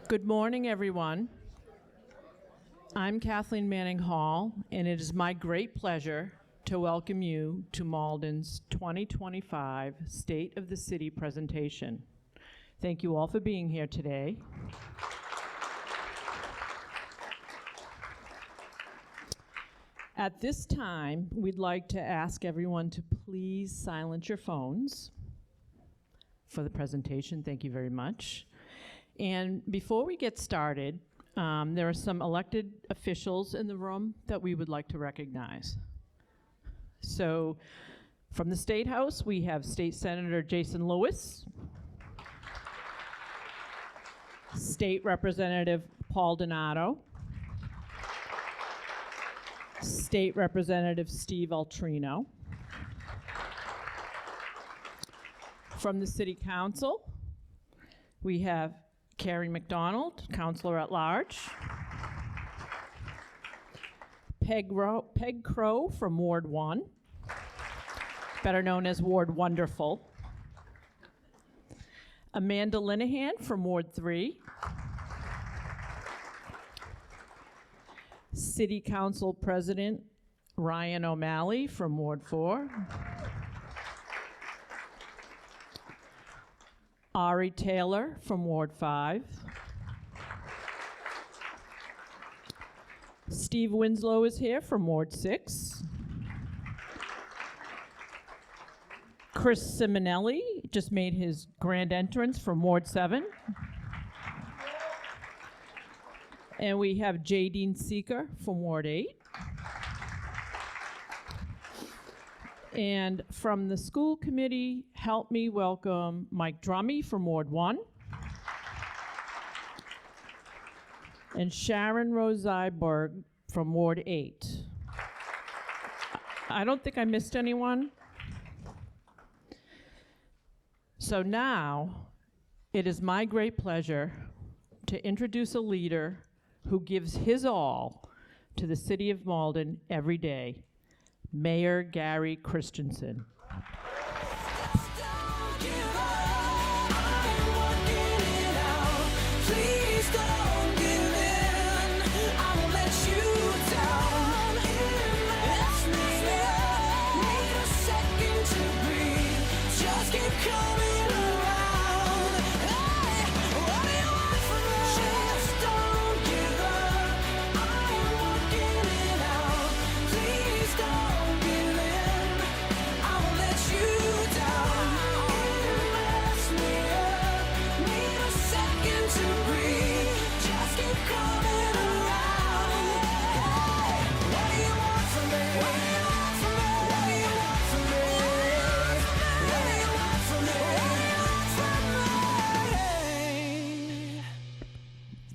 Good morning, everyone. I'm Kathleen Manning Hall, and it is my great pleasure to welcome you to Malden's 2025 State of the City presentation. Thank you all for being here today. At this time, we'd like to ask everyone to please silence your phones for the presentation. Thank you very much. And before we get started, there are some elected officials in the room that we would like to recognize. So from the State House, we have State Senator Jason Lewis, State Representative Paul Donato, State Representative Steve Altrino. From the City Council, we have Carrie McDonald, Councilor at Large, Peg Crow from Ward 1, better known as Ward Wonderful, Amanda Linehan from Ward 3, City Council President Ryan O'Malley from Ward 4, Ari Taylor from Ward 5, Steve Winslow is here from Ward 6, Chris Simonelli just made his grand entrance from Ward 7, and we have Jadine Seeker from Ward 8. And from the school committee, help me welcome Mike Drummy from Ward 1 and Sharon Rose Zyberg from Ward 8. I don't think I missed anyone. So now, it is my great pleasure to introduce a leader who gives his all to the city of Malden every day, Mayor Gary Christensen.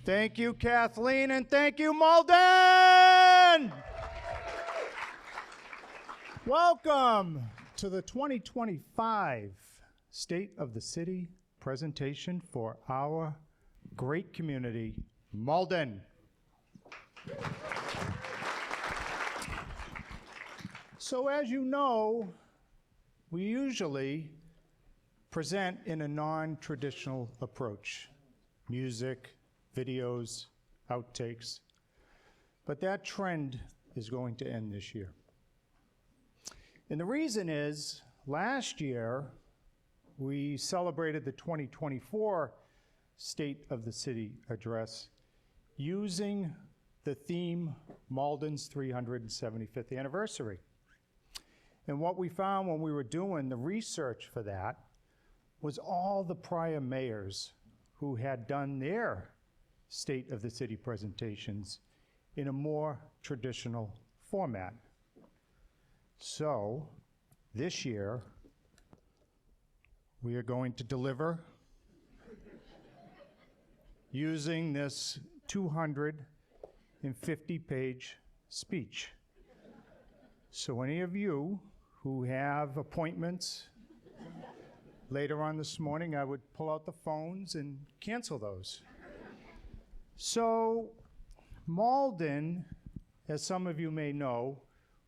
Thank you, Kathleen, and thank you, Malden! Welcome to the 2025 State of the City presentation for our great community, Malden. So as you know, we usually present in a non-traditional approach. Music, videos, outtakes, but that trend is going to end this year. And the reason is, last year, we celebrated the 2024 State of the City address using the theme Malden's 375th anniversary. And what we found when we were doing the research for that was all the prior mayors who had done their State of the City presentations in a more traditional format. So this year, we are going to deliver using this 250-page speech. So any of you who have appointments later on this morning, I would pull out the phones and cancel those. So Malden, as some of you may know,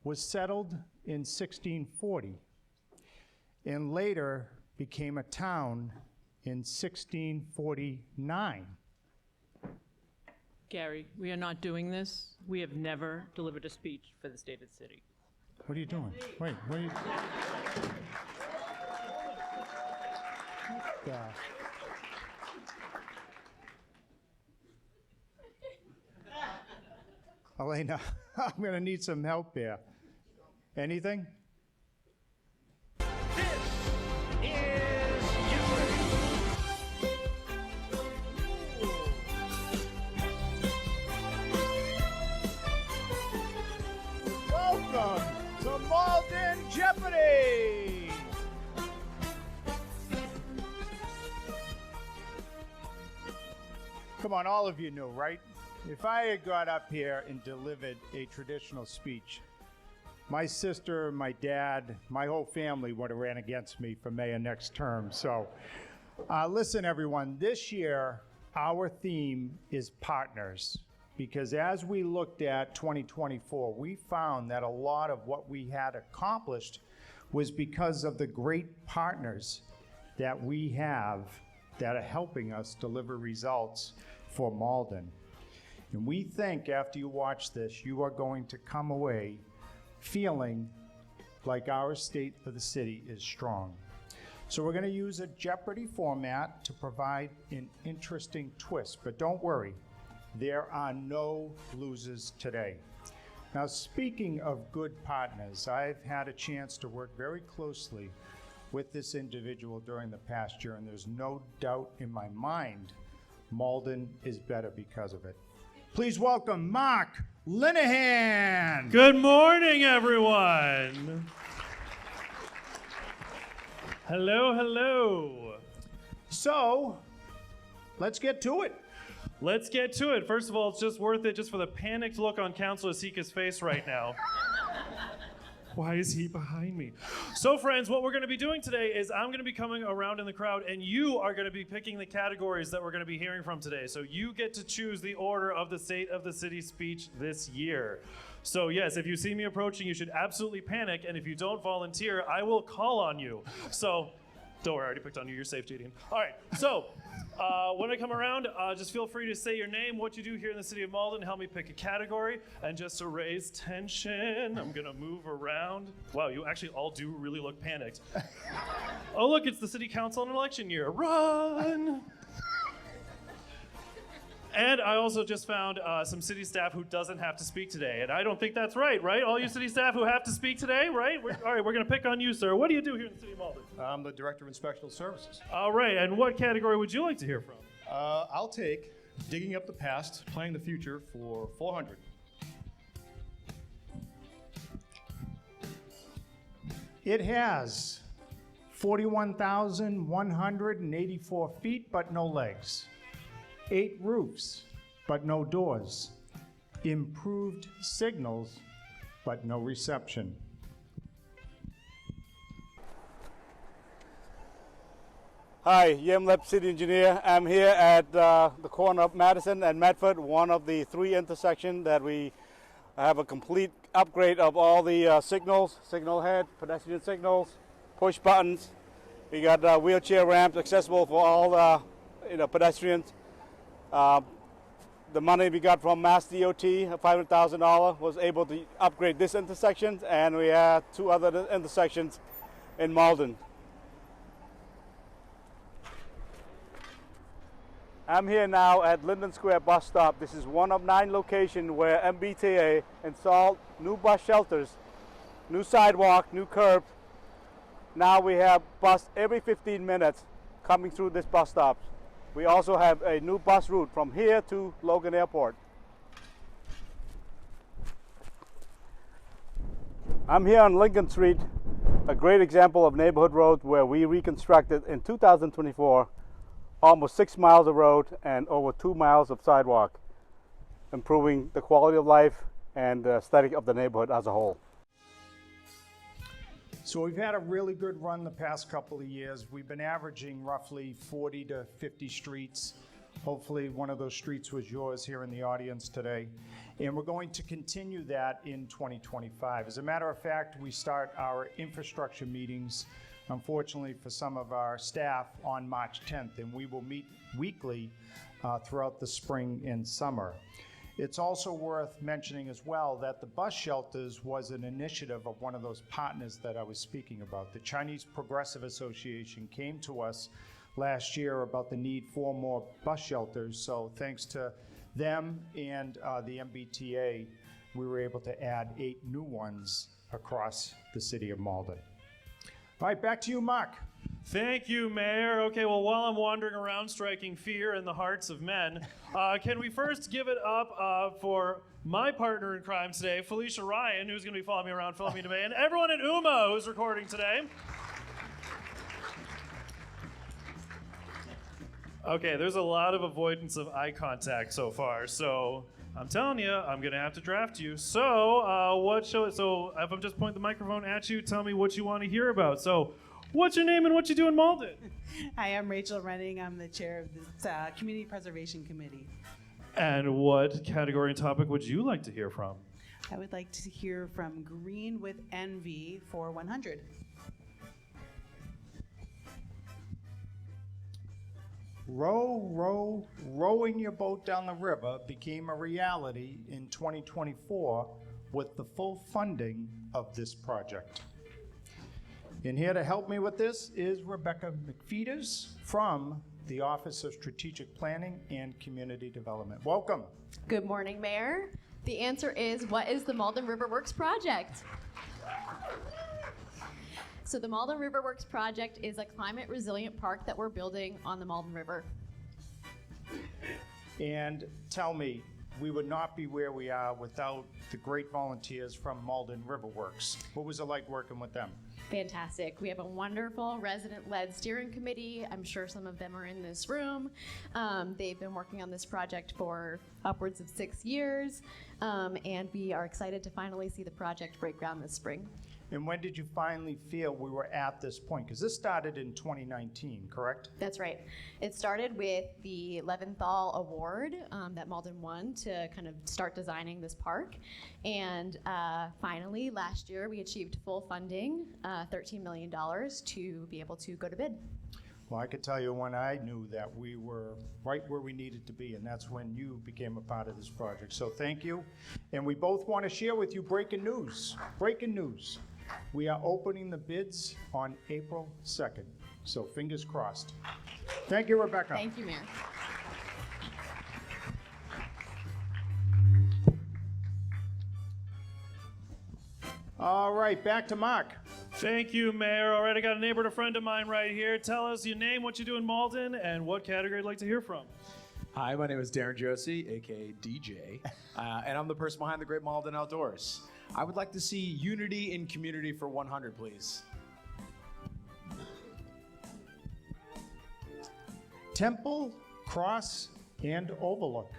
was settled in 1640 and later became a town in 1649. Gary, we are not doing this. We have never delivered a speech for the state of the city. What are you doing? Wait, what are you? Elena, I'm going to need some help here. Anything? Welcome to Malden Jeopardy! Come on, all of you know, right? If I had got up here and delivered a traditional speech, my sister, my dad, my whole family would have ran against me for mayor next term. So listen, everyone, this year our theme is partners, because as we looked at 2024, we found that a lot of what we had accomplished was because of the great partners that we have that are helping us deliver results for Malden. And we think after you watch this, you are going to come away feeling like our state of the city is strong. So we're going to use a Jeopardy format to provide an interesting twist, but don't worry, there are no losers today. Now, speaking of good partners, I've had a chance to work very closely with this individual during the past year, and there's no doubt in my mind Malden is better because of it. Please welcome Mark Linehan. Good morning, everyone. Hello, hello. So, let's get to it. Let's get to it. First of all, it's just worth it just for the panicked look on Councilor Sika's face right now. Why is he behind me? So, friends, what we're going to be doing today is I'm going to be coming around in the crowd, and you are going to be picking the categories that we're going to be hearing from today. So you get to choose the order of the State of the City speech this year. So yes, if you see me approaching, you should absolutely panic, and if you don't volunteer, I will call on you. So don't worry, I already picked on you. You're safe, Julian. All right, so when I come around, just feel free to say your name, what you do here in the city of Malden, help me pick a category, and just to raise tension, I'm gonna move around. Wow, you actually all do really look panicked. Oh look, it's the city council and election year. Run! And I also just found some city staff who doesn't have to speak today, and I don't think that's right? All you city staff who have to speak today, right? All right, we're gonna pick on you, sir. What do you do here in the city of Malden? I'm the Director of Inspectional Services. All right, and what category would you like to hear from? I'll take Digging Up the Past, Planning the Future for 400. It has 41,184 feet, but no legs. 8 roofs, but no doors. Improved signals, but no reception. Hi, Yem Lep, City Engineer. I'm here at the corner of Madison and Medford, one of the 3 intersections that we have a complete upgrade of all the signals, signal head, pedestrian signals, push buttons. We got wheelchair ramps accessible for all pedestrians. The money we got from Mass DOT, $500,000, was able to upgrade this intersection, and we have 2 other intersections in Malden. I'm here now at Linden Square bus stop. This is one of 9 locations where MBTA installed new bus shelters, new sidewalk, new curb. Now we have bus every 15 minutes coming through this bus stop. We also have a new bus route from here to Logan Airport. I'm here on Lincoln Street, a great example of neighborhood road where we reconstructed in 2024 almost 6 miles of road and over 2 miles of sidewalk, improving the quality of life and the aesthetic of the neighborhood as a whole. So we've had a really good run the past couple of years. We've been averaging roughly 40 to 50 streets. Hopefully one of those streets was yours here in the audience today. And we're going to continue that in 2025. As a matter of fact, we start our infrastructure meetings unfortunately for some of our staff, on March 10th, and we will meet weekly throughout the spring and summer. It's also worth mentioning as well that the bus shelters was an initiative of one of those partners that I was speaking about. The Chinese Progressive Association came to us last year about the need for more bus shelters. So thanks to them and the MBTA, we were able to add 8 new ones across the city of Malden. All right, back to you, Mark. Thank you, Mayor. Okay, well, while I'm wandering around striking fear in the hearts of men, can we first give it up for my partner in crime today, Felicia Ryan, who's going to be following me around, filming me today, and everyone at UMA who's recording today. Okay, there's a lot of avoidance of eye contact so far, so I'm telling you, I'm going to have to draft you. So, so if I'm just pointing the microphone at you, tell me what you want to hear about. So, what's your name and what you do in Malden? Hi, I'm Rachel Renning. I'm the chair of the Community Preservation Committee. And what category and topic would you like to hear from? I would like to hear from Green with Envy for 100. Rowing your boat down the river became a reality in 2024 with the full funding of this project. And here to help me with this is Rebecca McFeeters from the Office of Strategic Planning and Community Development. Welcome. Good morning, Mayor. The answer is, what is the Malden River Works project? So the Malden River Works project is a climate resilient park that we're building on the Malden River. And tell me, we would not be where we are without the great volunteers from Malden River Works. What was it like working with them? Fantastic. We have a wonderful resident-led steering committee. I'm sure some of them are in this room. They've been working on this project for upwards of 6 years, and we are excited to finally see the project break ground this spring. And when did you finally feel we were at this point? Because this started in 2019, correct? That's right. It started with the Leventhal Award that Malden won to kind of start designing this park. And finally, last year, we achieved full funding, $13 million, to be able to go to bid. Well, I could tell you when I knew that we were right where we needed to be, and that's when you became a part of this project. So thank you. And we both want to share with you breaking news. Breaking news. We are opening the bids on April 2nd. So fingers crossed. Thank you, Rebecca. Thank you, Mayor. All right, back to Mark. Thank you, Mayor. All right, I got a neighbor and a friend of mine right here. Tell us your name, what you do in Malden, and what category you'd like to hear from. Hi, my name is Darren Josie, aka DJ, and I'm the person behind the Great Malden Outdoors. I would like to see unity in community for 100, please. Temple, Cross, and Overlook.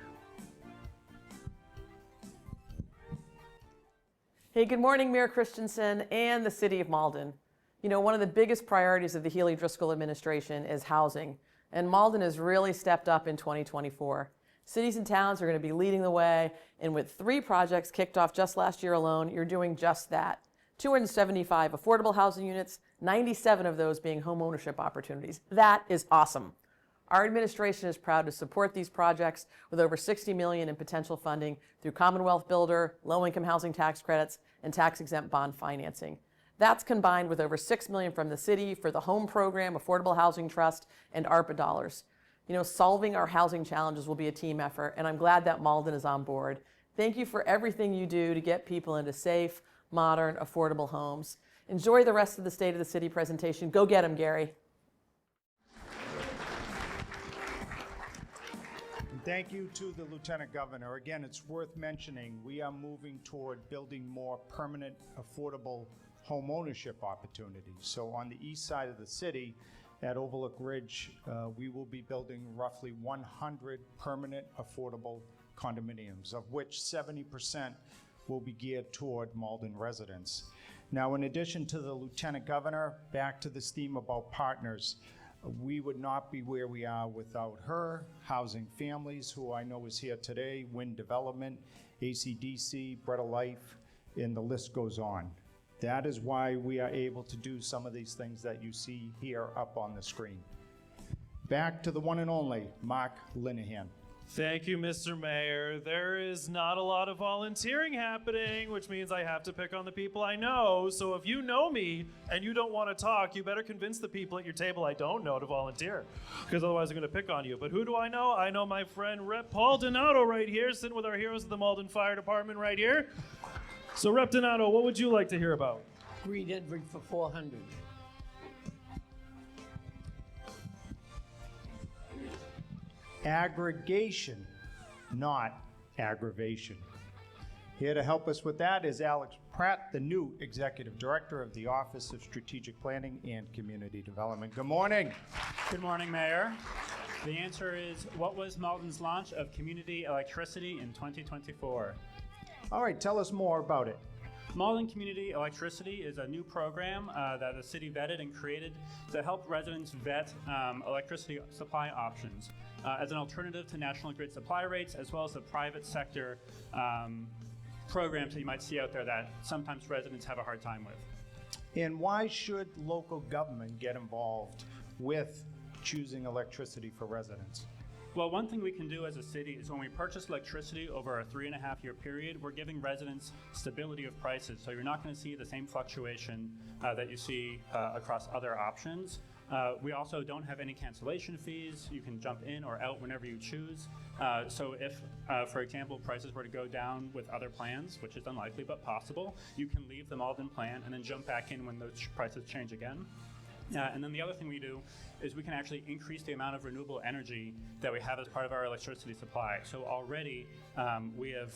Hey, good morning, Mayor Christensen and the City of Malden. You know, one of the biggest priorities of the Healy Driscoll administration is housing, and Malden has really stepped up in 2024. Cities and towns are going to be leading the way, and with 3 projects kicked off just last year alone, you're doing just that. 275 affordable housing units, 97 of those being home ownership opportunities. That is awesome. Our administration is proud to support these projects with over $60 million in potential funding through Commonwealth Builder, low-income housing tax credits, and tax-exempt bond financing. That's combined with over $6 million from the city for the Home Program, Affordable Housing Trust, and ARPA dollars. You know, solving our housing challenges will be a team effort, and I'm glad that Malden is on board. Thank you for everything you do to get people into safe, modern, affordable homes. Enjoy the rest of the State of the City presentation. Go get them, Gary. Thank you to the Lieutenant Governor. Again, it's worth mentioning we are moving toward building more permanent, affordable home ownership opportunities. So on the east side of the city, at Overlook Ridge, we will be building roughly 100 permanent, affordable condominiums, of which 70% will be geared toward Malden residents. Now, in addition to the Lieutenant Governor, back to this theme about partners, we would not be where we are without her, Housing Families, who I know is here today, Wind Development, ACDC, Bread of Life, and the list goes on. That is why we are able to do some of these things that you see here up on the screen. Back to the one and only Mark Linehan. Thank you, Mr. Mayor. There is not a lot of volunteering happening, which means I have to pick on the people I know. So if you know me and you don't want to talk, you better convince the people at your table I don't know to volunteer, because otherwise I'm going to pick on you. But who do I know? I know my friend Rep. Paul Donato right here, sitting with our heroes of the Malden Fire Department right here. So Rep. Donato, what would you like to hear about? Greet Edward for 400. Aggregation, not aggravation. Here to help us with that is Alex Pratt, the new Executive Director of the Office of Strategic Planning and Community Development. Good morning. Good morning, Mayor. The answer is, what was Malden's launch of community electricity in 2024? All right, tell us more about it. Malden Community Electricity is a new program that the city vetted and created to help residents vet electricity supply options as an alternative to national grid supply rates, as well as the private sector programs that you might see out there that sometimes residents have a hard time with. And why should local government get involved with choosing electricity for residents? Well, one thing we can do as a city is when we purchase electricity over a 3.5-year period, we're giving residents stability of prices. So you're not going to see the same fluctuation that you see across other options. We also don't have any cancellation fees. You can jump in or out whenever you choose. So if, for example, prices were to go down with other plans, which is unlikely but possible, you can leave the Malden plan and then jump back in when those prices change again. And then the other thing we do is we can actually increase the amount of renewable energy that we have as part of our electricity supply. So already we have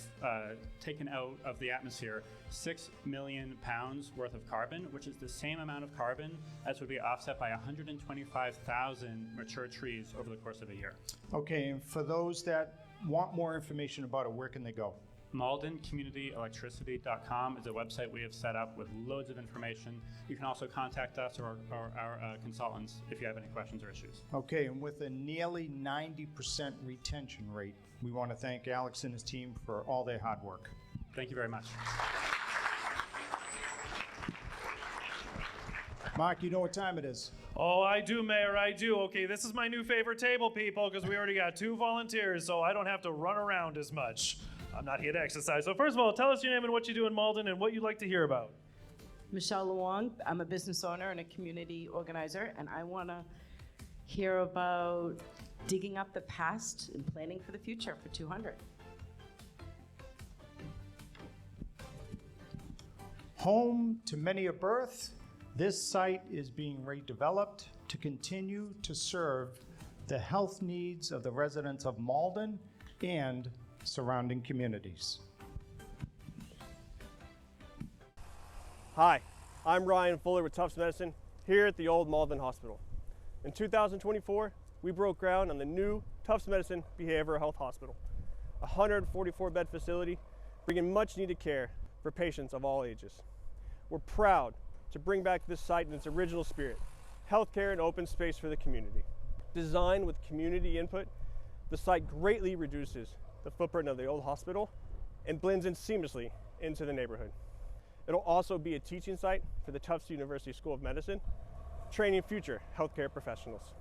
taken out of the atmosphere 6 million pounds worth of carbon, which is the same amount of carbon as would be offset by 125,000 mature trees over the course of a year. Okay, and for those that want more information about it, where can they go? MaldenCommunityElectricity.com is a website we have set up with loads of information. You can also contact us or our consultants if you have any questions or issues. Okay, and with a nearly 90% retention rate, we want to thank Alex and his team for all their hard work. Thank you very much. Mark, you know what time it is. Oh, I do, Mayor, I do. Okay, this is my new favorite table, people, because we already got 2 volunteers, so I don't have to run around as much. I'm not here to exercise. So first of all, tell us your name and what you do in Malden and what you'd like to hear about. Michelle Luong. I'm a business owner and a community organizer, and I want to hear about digging up the past and planning for the future for 200. Home to many a birth, this site is being redeveloped to continue to serve the health needs of the residents of Malden and surrounding communities. Hi, I'm Ryan Fuller with Tufts Medicine here at the old Malden Hospital. In 2024, we broke ground on the new Tufts Medicine Behavioral Health Hospital, a 144-bed facility bringing much needed care for patients of all ages. We're proud to bring back this site in its original spirit, healthcare and open space for the community. Designed with community input, the site greatly reduces the footprint of the old hospital and blends in seamlessly into the neighborhood. It'll also be a teaching site for the Tufts University School of Medicine, training future healthcare professionals.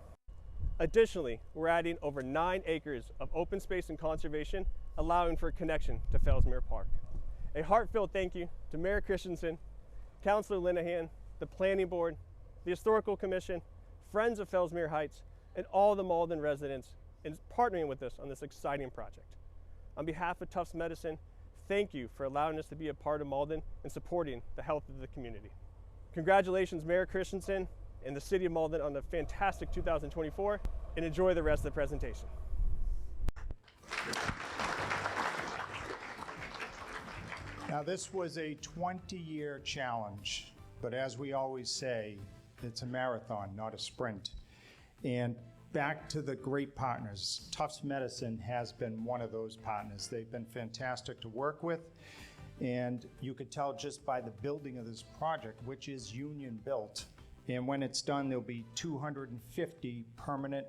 Additionally, we're adding over 9 acres of open space and conservation, allowing for a connection to Fellsmere Park. A heartfelt thank you to Mayor Christensen, Councilor Linehan, the Planning Board, the Historical Commission, Friends of Fellsmere Heights, and all the Malden residents in partnering with us on this exciting project. On behalf of Tufts Medicine, thank you for allowing us to be a part of Malden and supporting the health of the community. Congratulations, Mayor Christensen and the City of Malden on a fantastic 2024, and enjoy the rest of the presentation. Now, this was a 20-year challenge, but as we always say, it's a marathon, not a sprint. And back to the great partners. Tufts Medicine has been one of those partners. They've been fantastic to work with, and you could tell just by the building of this project, which is union built. And when it's done, there'll be 250 permanent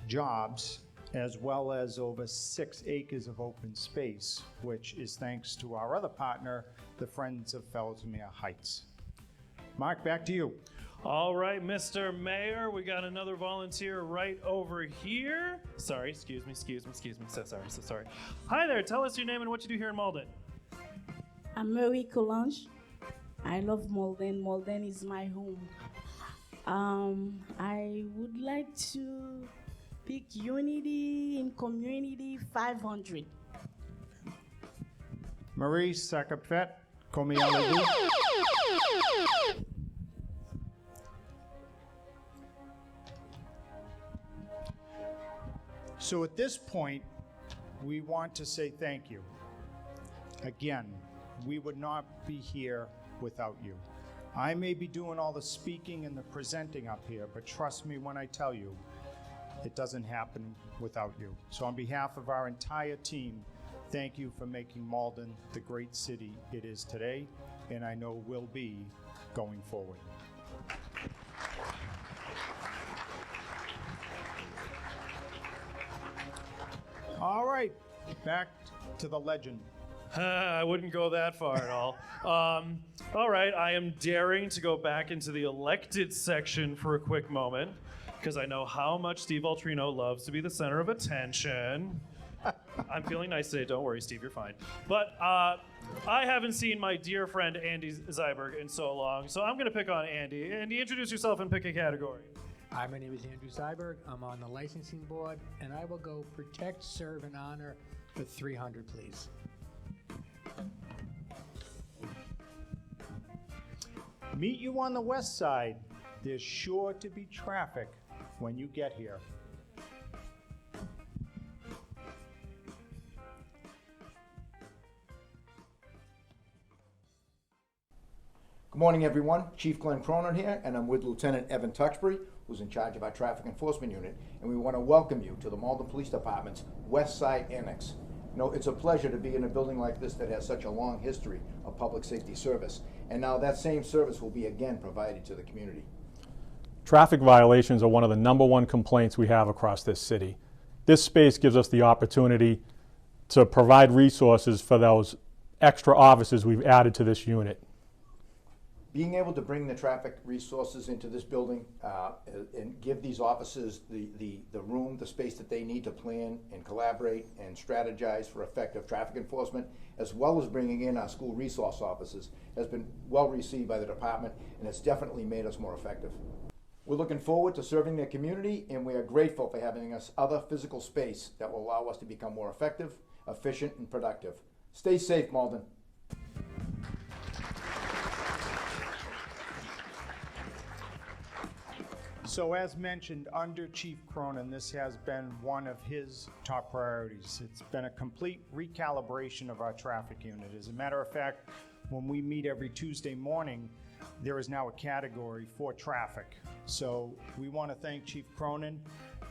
jobs, as well as over 6 acres of open space, which is thanks to our other partner, the Friends of Fellsmere Heights. Mark, back to you. All right, Mr. Mayor, we got another volunteer right over here. Sorry, excuse me. So sorry. Hi there, tell us your name and what you do here in Malden. I'm Marie Coulange. I love Malden. Malden is my home. I would like to pick Unity in Community 500. Marie Sakapfet, Komialagu. So at this point, we want to say thank you. Again, we would not be here without you. I may be doing all the speaking and the presenting up here, but trust me when I tell you, it doesn't happen without you. So on behalf of our entire team, thank you for making Malden the great city it is today, and I know will be going forward. All right, back to the legend. I wouldn't go that far at all. All right, I am daring to go back into the elected section for a quick moment, because I know how much Steve Altrino loves to be the center of attention. I'm feeling nice today, don't worry, Steve, you're fine. But I haven't seen my dear friend Andy Zyberg in so long, so I'm gonna pick on Andy. Andy, introduce yourself and pick a category. Hi, my name is Andrew Zyberg. I'm on the licensing board, and I will go protect, serve, and honor for 300, please. Meet you on the west side. There's sure to be traffic when you get here. Good morning, everyone. Chief Glenn Cronin here, and I'm with Lieutenant Evan Tuxbury, who's in charge of our traffic enforcement unit, and we want to welcome you to the Malden Police Department's West Side Annex. You know, it's a pleasure to be in a building like this that has such a long history of public safety service, and now that same service will be again provided to the community. Traffic violations are one of the #1 complaints we have across this city. This space gives us the opportunity to provide resources for those extra officers we've added to this unit. Being able to bring the traffic resources into this building and give these officers the room, the space that they need to plan and collaborate and strategize for effective traffic enforcement, as well as bringing in our school resource officers, has been well received by the department, and it's definitely made us more effective. We're looking forward to serving the community, and we are grateful for having us other physical space that will allow us to become more effective, efficient, and productive. Stay safe, Malden. So as mentioned, under Chief Cronin, this has been one of his top priorities. It's been a complete recalibration of our traffic unit. As a matter of fact, when we meet every Tuesday morning, there is now a category for traffic. So we want to thank Chief Cronin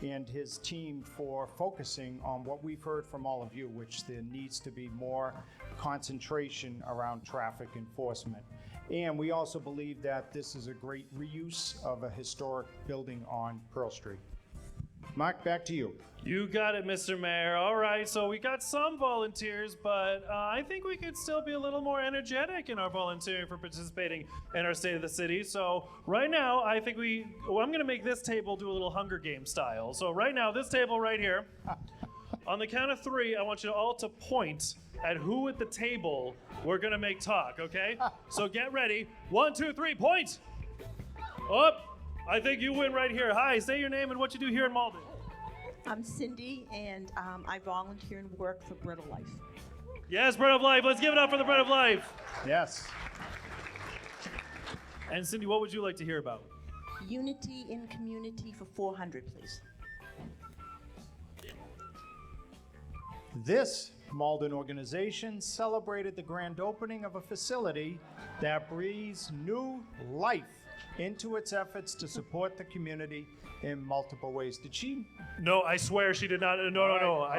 and his team for focusing on what we've heard from all of you, which there needs to be more concentration around traffic enforcement. And we also believe that this is a great reuse of a historic building on Pearl Street. Mark, back to you. You got it, Mr. Mayor. All right, so we got some volunteers, but I think we could still be a little more energetic in our volunteering for participating in our State of the City. So right now, I think I'm gonna make this table do a little Hunger Games style. So right now, this table right here, on the count of 3, I want you all to point at who at the table we're gonna make talk, okay? So get ready. 1, 2, 3, point! Up! I think you win right here. Hi, say your name and what you do here in Malden. I'm Cindy, and I volunteer and work for Bread of Life. Yes, Bread of Life. Let's give it up for the Bread of Life. Yes. And Cindy, what would you like to hear about? Unity in Community for 400, please. This Malden organization celebrated the grand opening of a facility that breathes new life into its efforts to support the community in multiple ways. Did she? No, I swear she did not. No.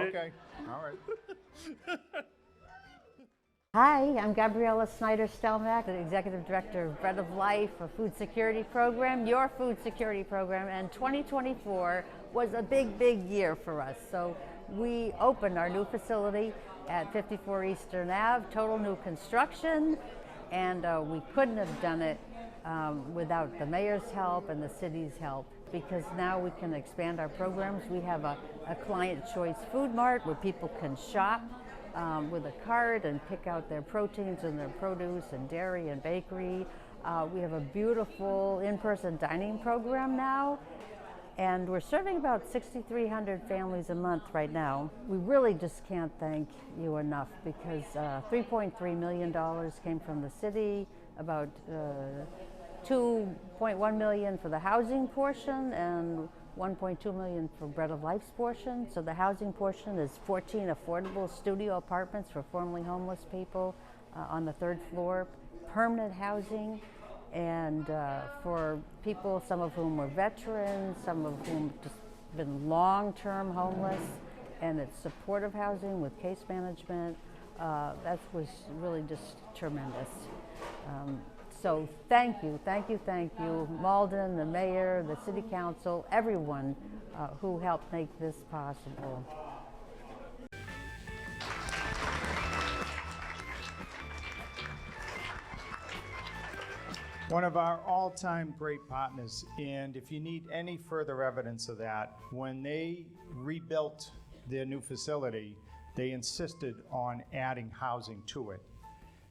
Okay. All right. Hi, I'm Gabriella Snyder-Stelmack, the Executive Director of Bread of Life, a food security program, your food security program, and 2024 was a big, big year for us. So we opened our new facility at 54 Eastern Ave, total new construction, and we couldn't have done it without the mayor's help and the city's help, because now we can expand our programs. We have a client choice food mart where people can shop with a cart and pick out their proteins and their produce and dairy and bakery. We have a beautiful in-person dining program now, and we're serving about 6,300 families a month right now. We really just can't thank you enough, because $3.3 million came from the city, about $2.1 million for the housing portion, and $1.2 million for Bread of Life's portion. So the housing portion is 14 affordable studio apartments for formerly homeless people on the 3rd floor, permanent housing, and for people, some of whom were veterans, some of whom just been long-term homeless, and it's supportive housing with case management. That was really just tremendous. So thank you, thank you, thank you, Malden, the mayor, the city council, everyone who helped make this possible. One of our all-time great partners, and if you need any further evidence of that, when they rebuilt their new facility, they insisted on adding housing to it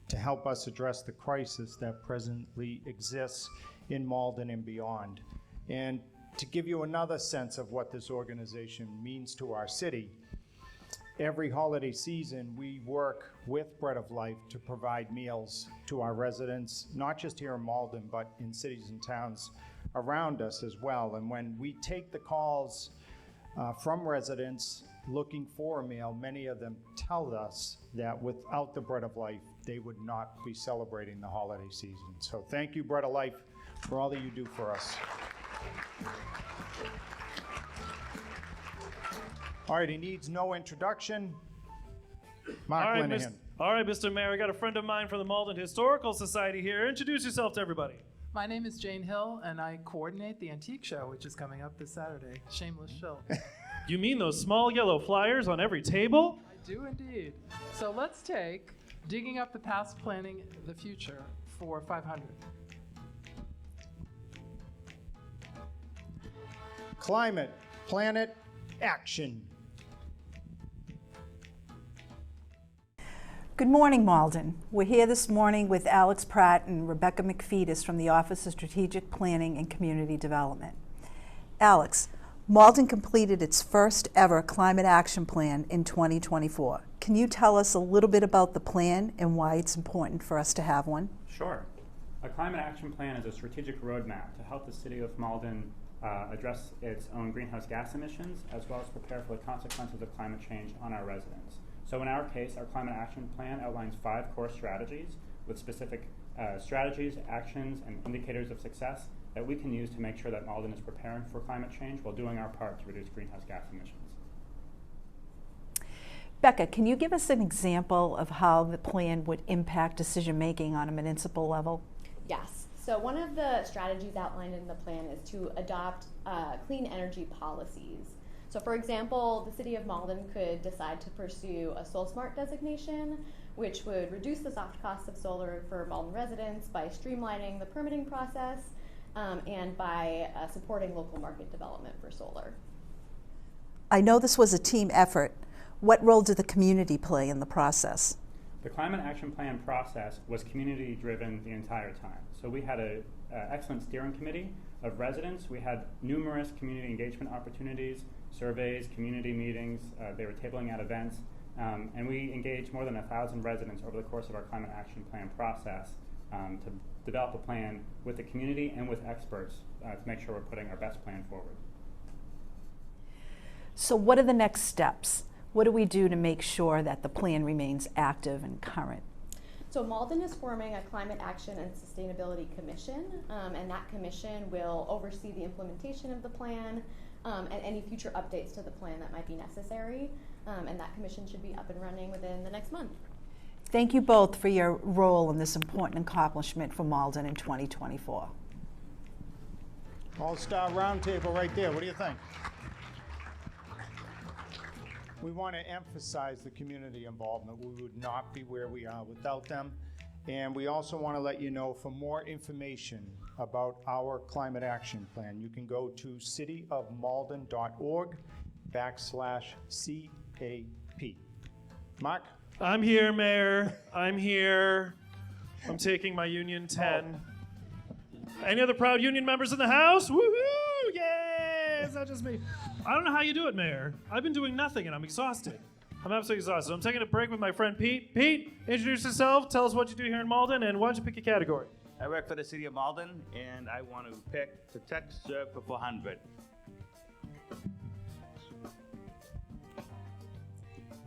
to help us address the crisis that presently exists in Malden and beyond. And to give you another sense of what this organization means to our city, every holiday season we work with Bread of Life to provide meals to our residents, not just here in Malden, but in cities and towns around us as well. And when we take the calls from residents looking for a meal, many of them tell us that without the Bread of Life, they would not be celebrating the holiday season. So thank you, Bread of Life, for all that you do for us. All right, he needs no introduction. Mark Linehan. All right, Mr. Mayor, I got a friend of mine from the Malden Historical Society here. Introduce yourself to everybody. My name is Jane Hill, and I coordinate the Antique Show, which is coming up this Saturday. Shameless shill. You mean those small yellow flyers on every table? I do indeed. So let's take Digging Up the Past, Planning the Future for 500. Climate, planet, action. Good morning, Malden. We're here this morning with Alex Pratt and Rebecca McFetus from the Office of Strategic Planning and Community Development. Alex, Malden completed its first ever climate action plan in 2024. Can you tell us a little bit about the plan and why it's important for us to have one? Sure. A climate action plan is a strategic roadmap to help the city of Malden address its own greenhouse gas emissions, as well as prepare for the consequences of climate change on our residents. So in our case, our climate action plan outlines 5 core strategies with specific strategies, actions, and indicators of success that we can use to make sure that Malden is preparing for climate change while doing our part to reduce greenhouse gas emissions. Becca, can you give us an example of how the plan would impact decision-making on a municipal level? Yes. So one of the strategies outlined in the plan is to adopt clean energy policies. So for example, the city of Malden could decide to pursue a SolSmart designation, which would reduce the soft costs of solar for Malden residents by streamlining the permitting process and by supporting local market development for solar. I know this was a team effort. What role did the community play in the process? The Climate Action Plan process was community-driven the entire time. So we had an excellent steering committee of residents. We had numerous community engagement opportunities, surveys, community meetings. They were tabling at events. And we engaged more than 1,000 residents over the course of our Climate Action Plan process to develop a plan with the community and with experts to make sure we're putting our best plan forward. So what are the next steps? What do we do to make sure that the plan remains active and current? So Malden is forming a Climate Action and Sustainability Commission, and that commission will oversee the implementation of the plan and any future updates to the plan that might be necessary, and that commission should be up and running within the next month. Thank you both for your role in this important accomplishment for Malden in 2024. All-star roundtable right there. What do you think? We want to emphasize the community involvement. We would not be where we are without them. And we also want to let you know, for more information about our climate action plan, you can go to cityofmalden.org/CAP. Mark? I'm here, Mayor. I'm here. I'm taking my Union 10. Any other proud union members in the house? Woohoo! Yay! It's not just me. I don't know how you do it, Mayor. I've been doing nothing and I'm exhausted. I'm absolutely exhausted. I'm taking a break with my friend Pete. Pete, introduce yourself. Tell us what you do here in Malden, and why don't you pick a category? I work for the city of Malden, and I want to pick Protect Serve for 400.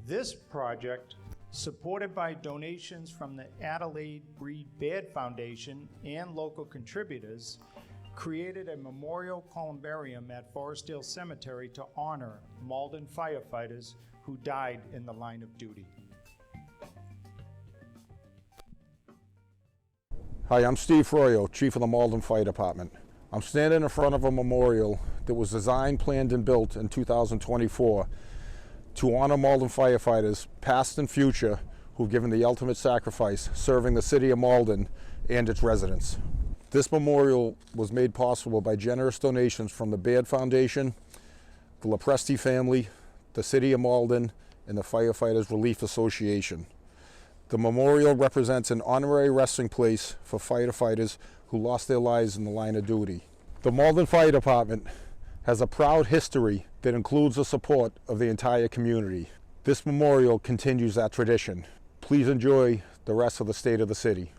This project, supported by donations from the Adelaide Breed Baird Foundation and local contributors, created a memorial columbarium at Forestdale Cemetery to honor Malden firefighters who died in the line of duty. Hi, I'm Steve Froyo, Chief of the Malden Fire Department. I'm standing in front of a memorial that was designed, planned, and built in 2024 to honor Malden firefighters, past and future, who've given the ultimate sacrifice serving the city of Malden and its residents. This memorial was made possible by generous donations from the Baird Foundation, the Lopresti family, the City of Malden, and the Firefighters Relief Association. The memorial represents an honorary resting place for firefighters who lost their lives in the line of duty. The Malden Fire Department has a proud history that includes the support of the entire community. This memorial continues that tradition. Please enjoy the rest of the state of the city.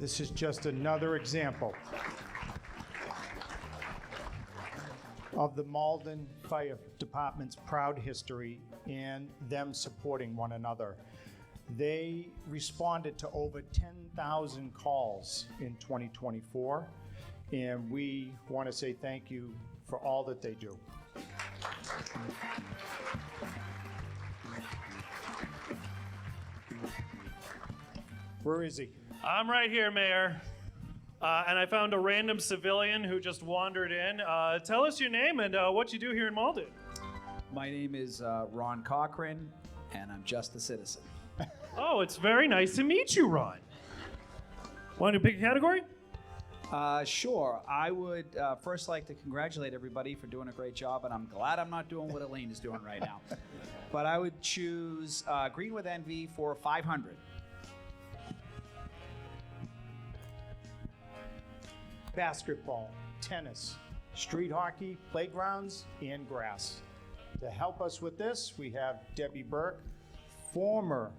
This is just another example of the Malden Fire Department's proud history and them supporting one another. They responded to over 10,000 calls in 2024, and we want to say thank you for all that they do. Where is he? I'm right here, Mayor. And I found a random civilian who just wandered in. Tell us your name and what you do here in Malden. My name is Ron Cochran, and I'm just a citizen. Oh, it's very nice to meet you, Ron. Want to pick a category? Sure. I would first like to congratulate everybody for doing a great job, and I'm glad I'm not doing what Elaine is doing right now. But I would choose Green with Envy for 500. Basketball, tennis, street hockey, playgrounds, and grass. To help us with this, we have Debbie Burke, former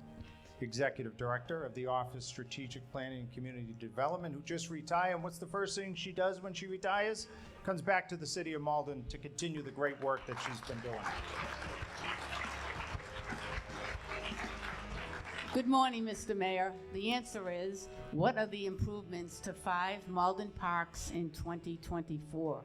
Executive Director of the Office Strategic Planning and Community Development, who just retired. And what's the first thing she does when she retires? Comes back to the city of Malden to continue the great work that she's been doing. Good morning, Mr. Mayor. The answer is, what are the improvements to 5 Malden parks in 2024?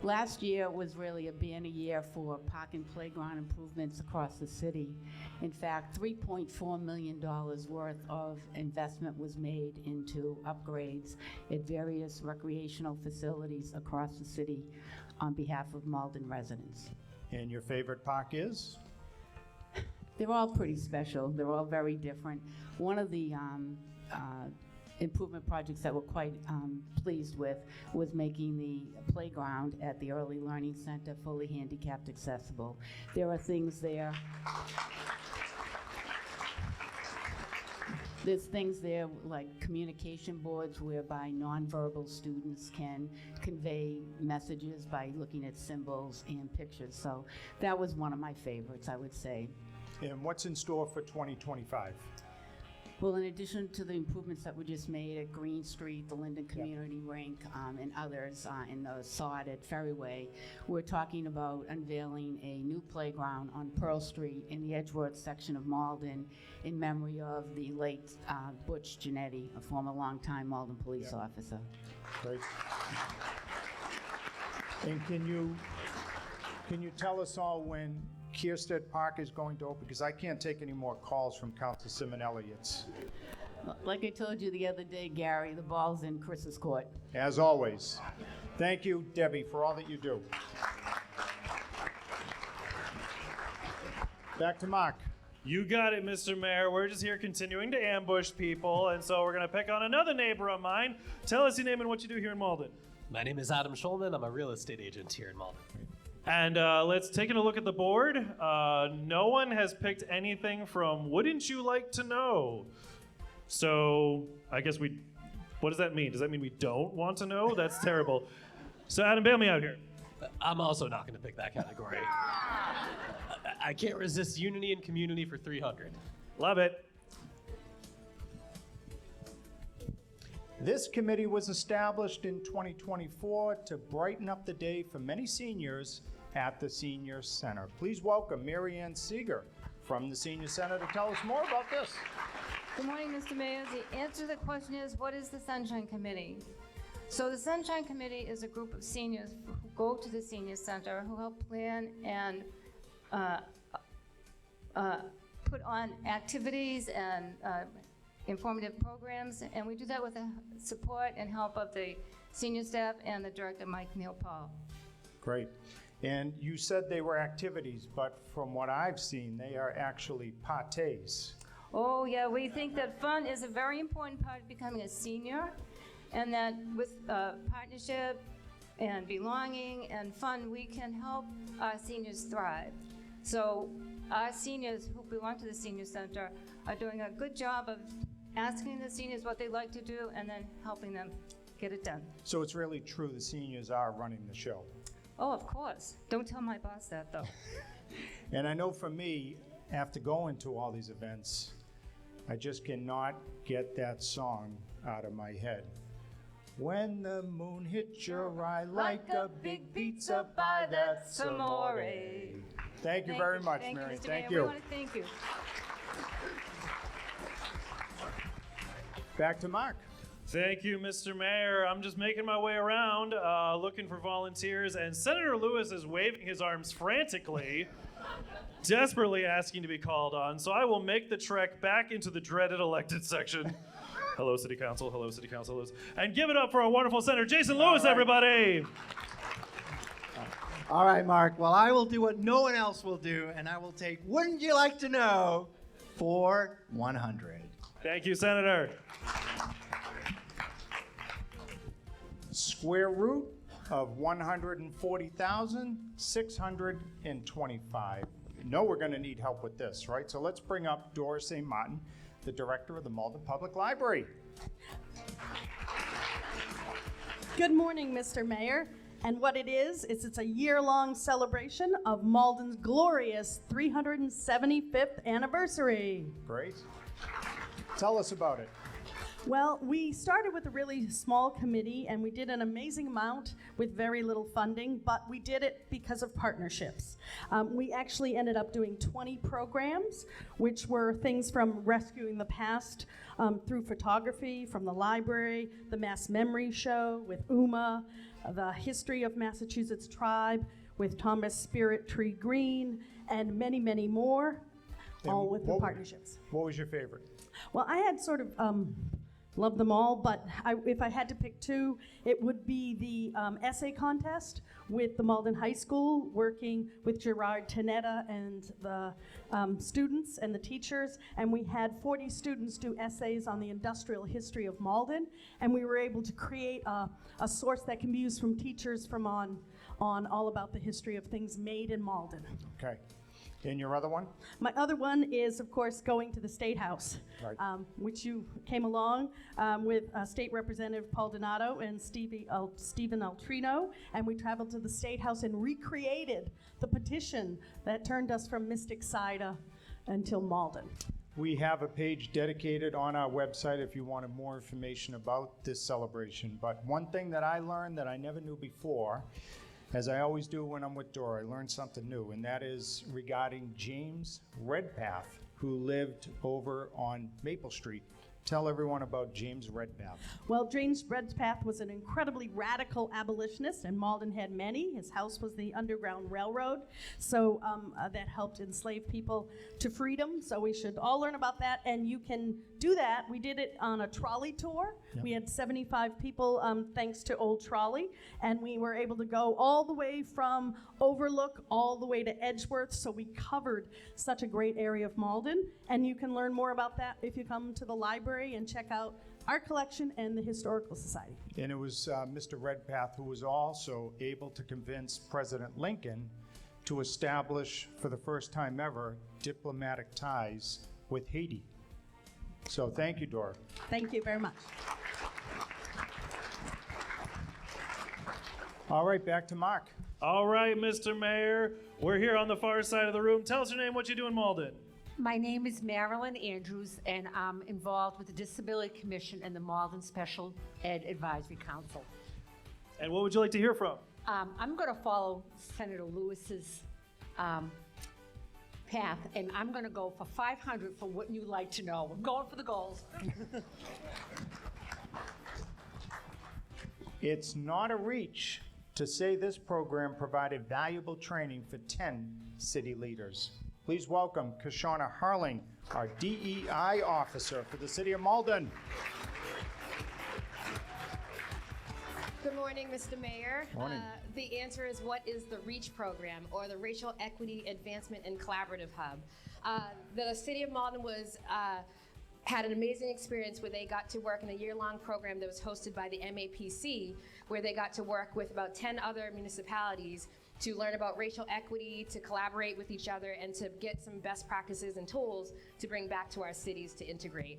Last year was really a banner year for park and playground improvements across the city. In fact, $3.4 million worth of investment was made into upgrades at various recreational facilities across the city on behalf of Malden residents. And your favorite park is? They're all pretty special. They're all very different. One of the improvement projects that we're quite pleased with was making the playground at the Early Learning Center fully handicapped accessible. There are things there. There's things there like communication boards whereby nonverbal students can convey messages by looking at symbols and pictures. So that was one of my favorites, I would say. And what's in store for 2025? Well, in addition to the improvements that were just made at Green Street, the Linden Community Rink, and others in the sod at Ferryway, we're talking about unveiling a new playground on Pearl Street in the Edgeworth section of Malden in memory of the late Butch Giannetti, a former longtime Malden police officer. Great. And can you tell us all when Kierstead Park is going to open? Because I can't take any more calls from Council Simonelli. Like I told you the other day, Gary, the ball's in Chris's court. As always. Thank you, Debbie, for all that you do. Back to Mark. You got it, Mr. Mayor. We're just here continuing to ambush people, and so we're going to pick on another neighbor of mine. Tell us your name and what you do here in Malden. My name is Adam Schulman. I'm a real estate agent here in Malden. And let's take a look at the board. No one has picked anything from Wouldn't You Like to Know? So I guess what does that mean? Does that mean we don't want to know? That's terrible. So Adam, bail me out here. I'm also not going to pick that category. I can't resist unity and community for 300. Love it. This committee was established in 2024 to brighten up the day for many seniors at the Senior Center. Please welcome Mary Ann Seeger from the Senior Center to tell us more about this. Good morning, Mr. Mayor. The answer to the question is, what is the Sunshine Committee? So the Sunshine Committee is a group of seniors who go to the Senior Center, who help plan and put on activities and informative programs, and we do that with the support and help of the senior staff and the director, Mike Neal-Paul. Great. And you said they were activities, but from what I've seen, they are actually parties. Oh yeah, we think that fun is a very important part of becoming a senior, and that with partnership and belonging and fun, we can help our seniors thrive. So our seniors who belong to the Senior Center are doing a good job of asking the seniors what they like to do and then helping them get it done. So it's really true the seniors are running the show. Oh, of course. Don't tell my boss that, though. And I know for me, after going to all these events, I just cannot get that song out of my head. When the moon hits your eye like a big pizza by that Samore. Thank you very much, Mary. Thank you. We want to thank you. Back to Mark. Thank you, Mr. Mayor. I'm just making my way around looking for volunteers, and Senator Lewis is waving his arms frantically, desperately asking to be called on. So I will make the trek back into the dreaded elected section. Hello, City Council. Hello, City Council. Hello. And give it up for our wonderful Senator Jason Lewis, everybody. All right, Mark. Well, I will do what no one else will do, and I will take Wouldn't You Like to Know for 100. Thank you, Senator. Square root of 140,625. You know we're going to need help with this, right? So let's bring up Doris St. Martin, the director of the Malden Public Library. Good morning, Mr. Mayor. And what it is it's a year-long celebration of Malden's glorious 375th anniversary. Great. Tell us about it. Well, we started with a really small committee, and we did an amazing amount with very little funding, but we did it because of partnerships. We actually ended up doing 20 programs, which were things from rescuing the past through photography from the library, the Mass Memory Show with UMA, the History of Massachusetts Tribe with Thomas Spirit Tree Green, and many, many more, all with the partnerships. What was your favorite? Well, I had sort of loved them all, but if I had to pick two, it would be the essay contest with the Malden High School, working with Gerard Tanetta and the students and the teachers, and we had 40 students do essays on the industrial history of Malden, and we were able to create a source that can be used from teachers from on all about the history of things made in Malden. Okay. And your other one? My other one is, of course, going to the State House, Right. which you came along with State Representative Paul Donato and Stephen Altrino, and we traveled to the State House and recreated the petition that turned us from Mystic Cider until Malden. We have a page dedicated on our website if you wanted more information about this celebration. But one thing that I learned that I never knew before, as I always do when I'm with Dora, I learned something new, and that is regarding James Redpath, who lived over on Maple Street Tell everyone about James Redpath. Well, James Redpath was an incredibly radical abolitionist, and Malden had many. His house was the Underground Railroad, so that helped enslave people to freedom. So we should all learn about that, and you can do that. We did it on a trolley tour. Yep. We had 75 people, thanks to Old Trolley, and we were able to go all the way from Overlook all the way to Edgeworth, so we covered such a great area of Malden, and you can learn more about that if you come to the library and check out our collection and the Historical Society. And it was Mr. Redpath who was also able to convince President Lincoln to establish, for the first time ever, diplomatic ties with Haiti. So thank you, Dora. Thank you very much. All right, back to Mark. All right, Mr. Mayor, we're here on the far side of the room. Tell us your name, what you do in Malden. My name is Marilyn Andrews, and I'm involved with the Disability Commission and the Malden Special Ed Advisory Council. And what would you like to hear from? I'm going to follow Senator Lewis's path, and I'm going to go for 500 for what you'd like to know. I'm going for the goals. It's not a reach to say this program provided valuable training for 10 city leaders. Please welcome Kashana Harling, our DEI officer for the city of Malden. Good morning, Mr. Mayor. Morning. The answer is, what is the REACH program, or the Racial Equity Advancement and Collaborative Hub? The city of Malden had an amazing experience where they got to work in a year-long program that was hosted by the MAPC, where they got to work with about 10 other municipalities to learn about racial equity, to collaborate with each other, and to get some best practices and tools to bring back to our cities to integrate.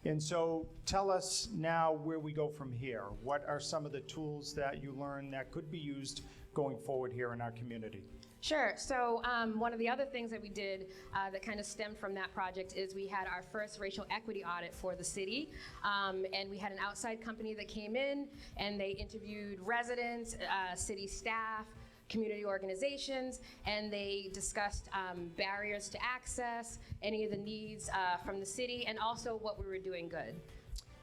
And so tell us now where we go from here. What are some of the tools that you learned that could be used going forward here in our community? Sure. So one of the other things that we did that kind of stemmed from that project is we had our first racial equity audit for the city. And we had an outside company that came in, and they interviewed residents, city staff, community organizations, and they discussed barriers to access, any of the needs from the city, and also what we were doing good.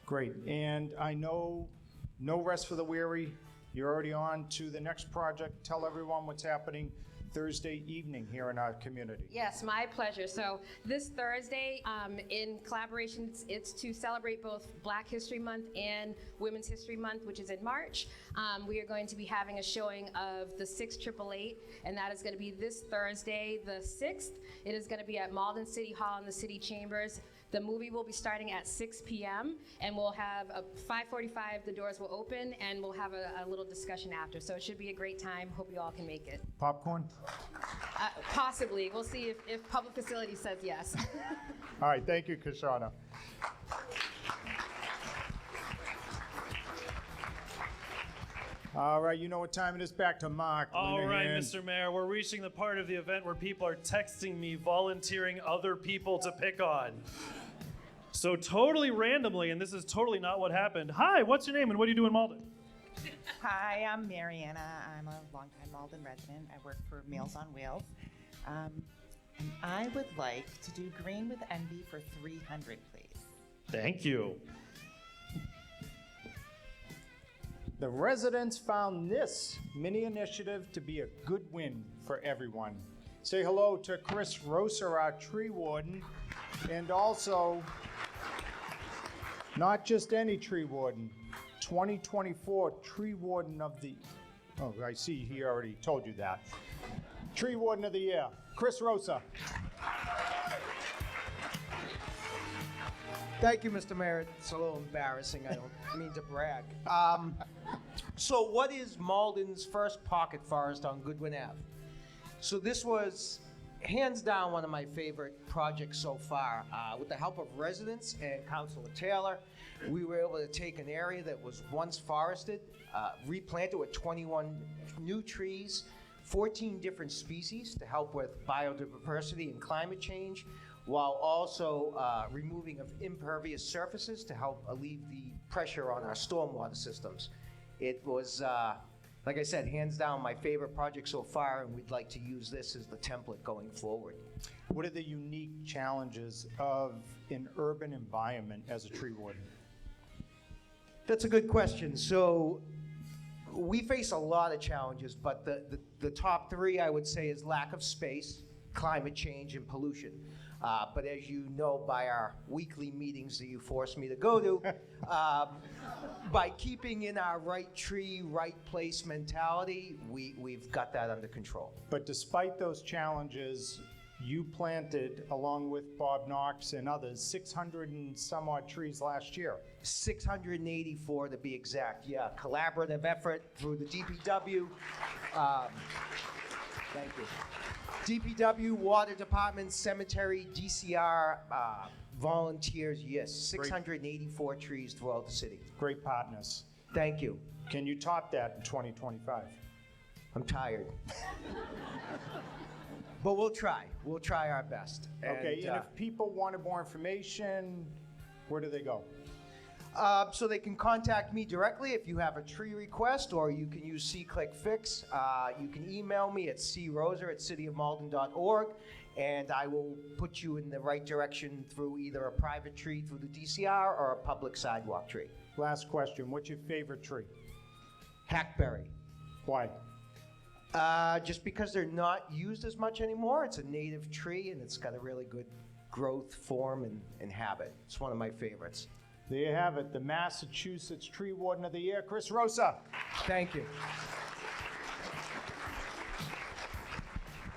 Great. And I know no rest for the weary. You're already on to the next project. Tell everyone what's happening Thursday evening here in our community. Yes, my pleasure. So this Thursday, in collaboration, it's to celebrate both Black History Month and Women's History Month, which is in March. We are going to be having a showing of the 688, and that is going to be this Thursday, the 6th. It is going to be at Malden City Hall in the City Chambers. The movie will be starting at 6 p.m. and we'll have a 5:45, the doors will open, and we'll have a little discussion after. So it should be a great time. Hope you all can make it. Popcorn? Possibly. We'll see if Public Facilities says yes. All right, thank you, Kashana. All right, you know what time it is. Back to Mark. All right, Mr. Mayor, we're reaching the part of the event where people are texting me, volunteering other people to pick on. So totally randomly, and this is totally not what happened. Hi, what's your name and what do you do in Malden? Hi, I'm Mariana. I'm a longtime Malden resident. I work for Meals on Wheels. And I would like to do Green with Envy for 300, please. Thank you. The residents found this mini initiative to be a good win for everyone. Say hello to Chris Roser, our tree warden, and also not just any tree warden, 2024 Tree Warden of the, oh, I see he already told you that. Tree Warden of the Year, Chris Roser. Thank you, Mr. Mayor. It's a little embarrassing. I don't mean to brag. So what is Malden's first pocket forest on Goodwin Ave? So this was hands down one of my favorite projects so far. With the help of residents and Councilor Taylor, we were able to take an area that was once forested, replant it with 21 new trees, 14 different species to help with biodiversity and climate change, while also removing of impervious surfaces to help alleviate the pressure on our stormwater systems. It was like I said, hands down, my favorite project so far, and we'd like to use this as the template going forward. What are the unique challenges of an urban environment as a tree warden? That's a good question. So we face a lot of challenges, but the top three I would say is lack of space, climate change, and pollution. But as you know by our weekly meetings that you force me to go to, by keeping in our right tree, right place mentality, we've got that under control. But despite those challenges, you planted, along with Bob Knox and others, 600 and some odd trees last year. 684 to be exact, yeah. Collaborative effort through the DPW. Thank you. DPW, Water Department, Cemetery, DCR, volunteers, yes. 684 trees throughout the city. Great partners. Thank you. Can you top that in 2025? I'm tired. But we'll try. We'll try our best. Okay, and if people wanted more information, where do they go? So they can contact me directly if you have a tree request, or you can use C-Click-Fix. You can email me at croser@cityofmalden.org, and I will put you in the right direction through either a private tree through the DCR or a public sidewalk tree. Last question, what's your favorite tree? Hackberry. Why? Just because they're not used as much anymore. It's a native tree, and it's got a really good growth, form, and habit. It's one of my favorites. There you have it, the Massachusetts Tree Warden of the Year, Chris Rosa. Thank you.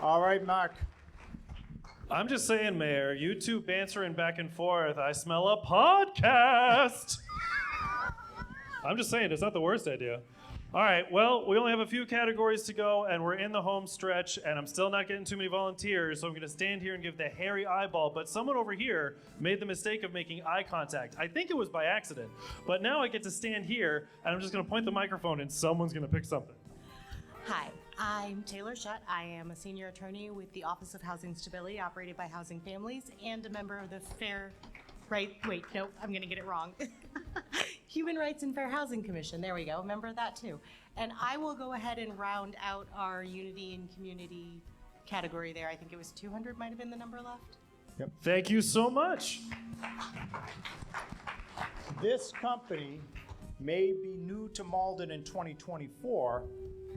All right, Mark. I'm just saying, Mayor, you two bantering back and forth, I smell a podcast. I'm just saying, it's not the worst idea. All right, well, we only have a few categories to go, and we're in the home stretch, and I'm still not getting too many volunteers, so I'm going to stand here and give the hairy eyeball. But someone over here made the mistake of making eye contact. I think it was by accident. But now I get to stand here, and I'm just going to point the microphone, and someone's going to pick something. Hi, I'm Taylor Shutt. I am a senior attorney with the Office of Housing Stability, operated by Housing Families, and a member of the I'm going to get it wrong. Human Rights and Fair Housing Commission. There we go. A member of that too. And I will go ahead and round out our unity and community category there. I think it was 200 might have been the number left. Yep. Thank you so much. This company may be new to Malden in 2024,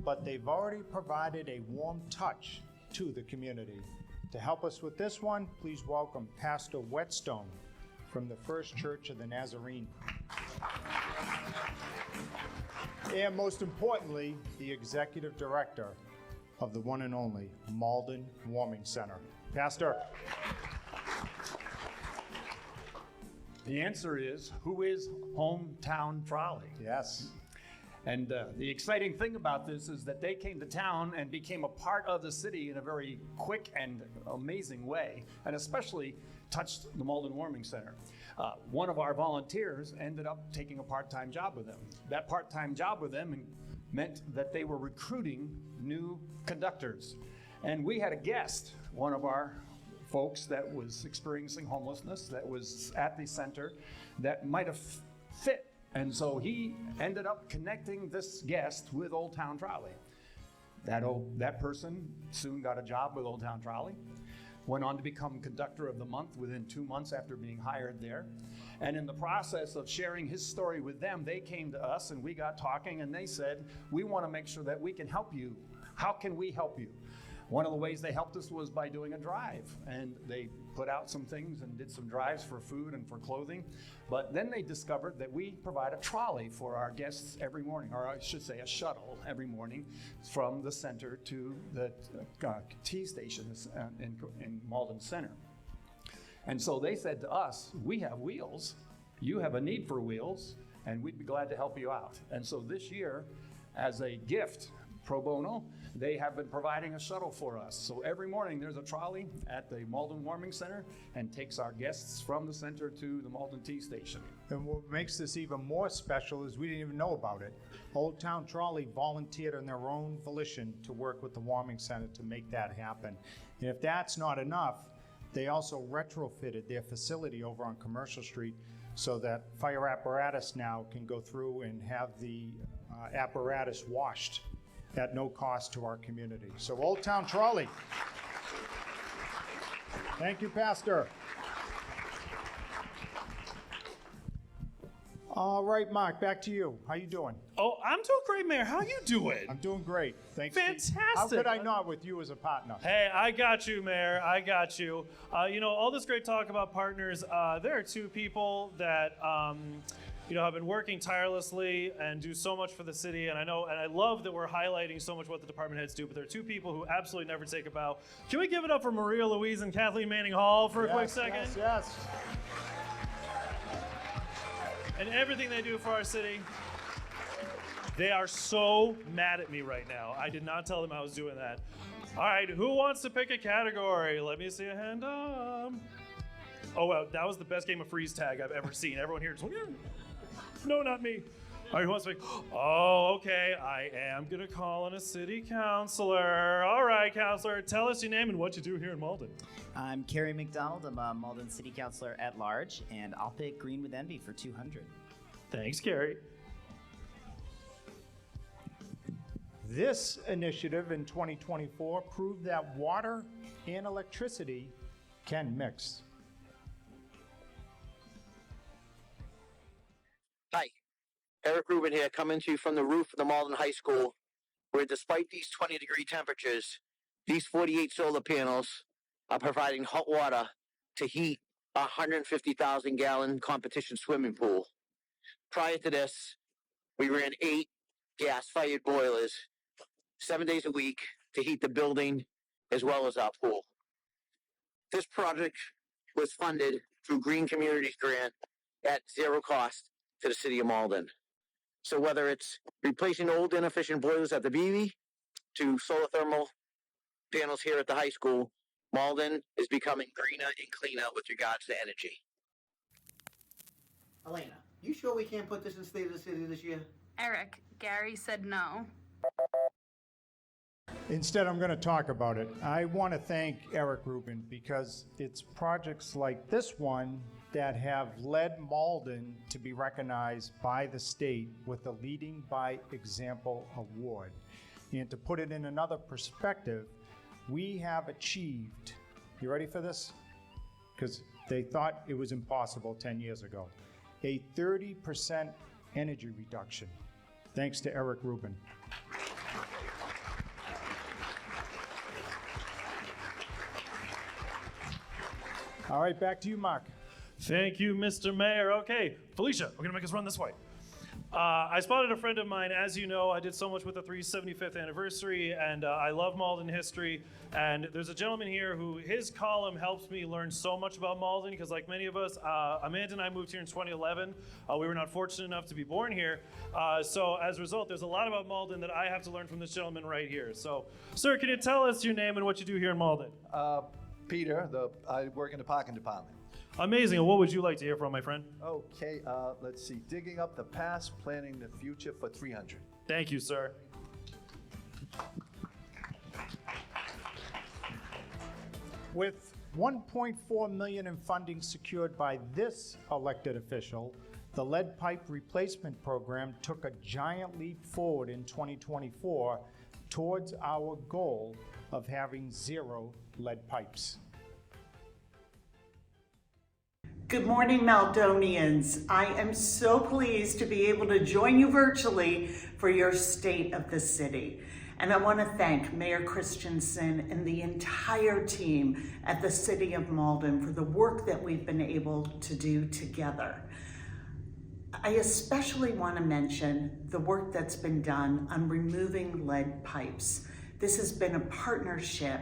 but they've already provided a warm touch to the community. To help us with this one, please welcome Pastor Whetstone from the First Church of the Nazarene. And most importantly, the Executive Director of the one and only Malden Warming Center. Pastor. The answer is, who is Hometown Trolley? Yes. And the exciting thing about this is that they came to town and became a part of the city in a very quick and amazing way, and especially touched the Malden Warming Center. One of our volunteers ended up taking a part-time job with them. That part-time job with them meant that they were recruiting new conductors. And we had a guest, one of our folks that was experiencing homelessness, that was at the center, that might have fit. And so he ended up connecting this guest with Old Town Trolley. That person soon got a job with Old Town Trolley, went on to become Conductor of the Month within 2 months after being hired there. And in the process of sharing his story with them, they came to us and we got talking, and they said, we want to make sure that we can help you. How can we help you? One of the ways they helped us was by doing a drive, and they put out some things and did some drives for food and for clothing. But then they discovered that we provide a trolley for our guests every morning, or I should say a shuttle every morning from the center to the T station in Malden Center. And so they said to us, we have wheels, you have a need for wheels, and we'd be glad to help you out. And so this year, as a gift, pro bono, they have been providing a shuttle for us. So every morning there's a trolley at the Malden Warming Center and takes our guests from the center to the Malden T station. And what makes this even more special is we didn't even know about it. Old Town Trolley volunteered on their own volition to work with the Warming Center to make that happen. And if that's not enough, they also retrofitted their facility over on Commercial Street so that fire apparatus now can go through and have the apparatus washed at no cost to our community. So Old Town Trolley. Thank you, Pastor. All right, Mark, back to you. How you doing? Oh, I'm doing great, Mayor. How you doing? I'm doing great. Thanks. Fantastic. How could I not with you as a partner? Hey, I got you, Mayor. I got you. All this great talk about partners. There are two people that have been working tirelessly and do so much for the city. And I love that we're highlighting so much what the department heads do. But there are two people who absolutely never take a bow. Can we give it up for Maria Louise and Kathleen Manning Hall for a quick second? Yes. And everything they do for our city. They are so mad at me right now. I did not tell them I was doing that. All right, who wants to pick a category? Let me see a hand up. Oh, well, that was the best game of freeze tag I've ever seen. Everyone here just went, no, not me. All right, who wants to pick? Oh, okay, I am going to call on a city councilor. All right, councilor, tell us your name and what you do here in Malden. I'm Kerry McDonald. I'm a Malden City Councilor at large, and I'll pick Green with Envy for 200. Thanks, Kerry. This initiative in 2024 proved that water and electricity can mix. Hi, Eric Rubin here, coming to you from the roof of the Malden High School, where despite these 20-degree temperatures, these 48 solar panels are providing hot water to heat a 150,000-gallon competition swimming pool. Prior to this, we ran 8 gas-fired boilers 7 days a week to heat the building as well as our pool. This project was funded through Green Communities Grant at zero cost to the city of Malden. So whether it's replacing old inefficient boilers at the BV to solar thermal panels here at the high school, Malden is becoming greener and cleaner with regards to energy. Elena, you sure we can't put this in State of the City this year? Eric, Gary said no. Instead, I'm going to talk about it. I want to thank Eric Rubin because it's projects like this one that have led Malden to be recognized by the state with the Leading by Example Award. And to put it in another perspective, we have achieved, you ready for this? Because they thought it was impossible 10 years ago, a 30% energy reduction, thanks to Eric Rubin. All right, back to you, Mark. Thank you, Mr. Mayor. Okay, Felicia, we're gonna make us run this way. I spotted a friend of mine. As you know, I did so much with the 375th anniversary, and I love Malden history. And there's a gentleman here who his column helps me learn so much about Malden, because like many of us, Amanda and I moved here in 2011. We were not fortunate enough to be born here. So as a result, there's a lot about Malden that I have to learn from this gentleman right here. So, sir, can you tell us your name and what you do here in Malden? Peter, I work in the parking department. Amazing. And what would you like to hear from, my friend? Okay, let's see. Digging up the past, planning the future for 300. Thank you, sir. With $1.4 million in funding secured by this elected official, the lead pipe replacement program took a giant leap forward in 2024 towards our goal of having 0 lead pipes. Good morning, Maldonians. I am so pleased to be able to join you virtually for your State of the City. And I want to thank Mayor Christensen and the entire team at the City of Malden for the work that we've been able to do together. I especially want to mention the work that's been done on removing lead pipes. This has been a partnership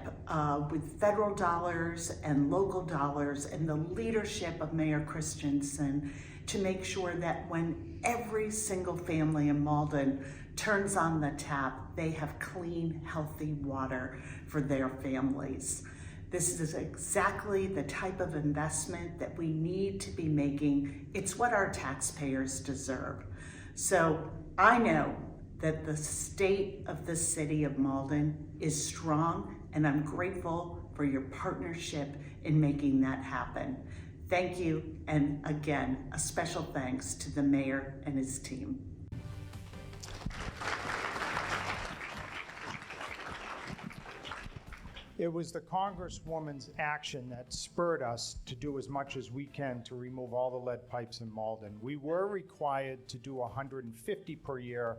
with federal dollars and local dollars and the leadership of Mayor Christensen to make sure that when every single family in Malden turns on the tap, they have clean, healthy water for their families. This is exactly the type of investment that we need to be making. It's what our taxpayers deserve. So I know that the state of the City of Malden is strong, and I'm grateful for your partnership in making that happen. Thank you, and again, a special thanks to the mayor and his team. It was the Congresswoman's action that spurred us to do as much as we can to remove all the lead pipes in Malden. We were required to do 150 per year,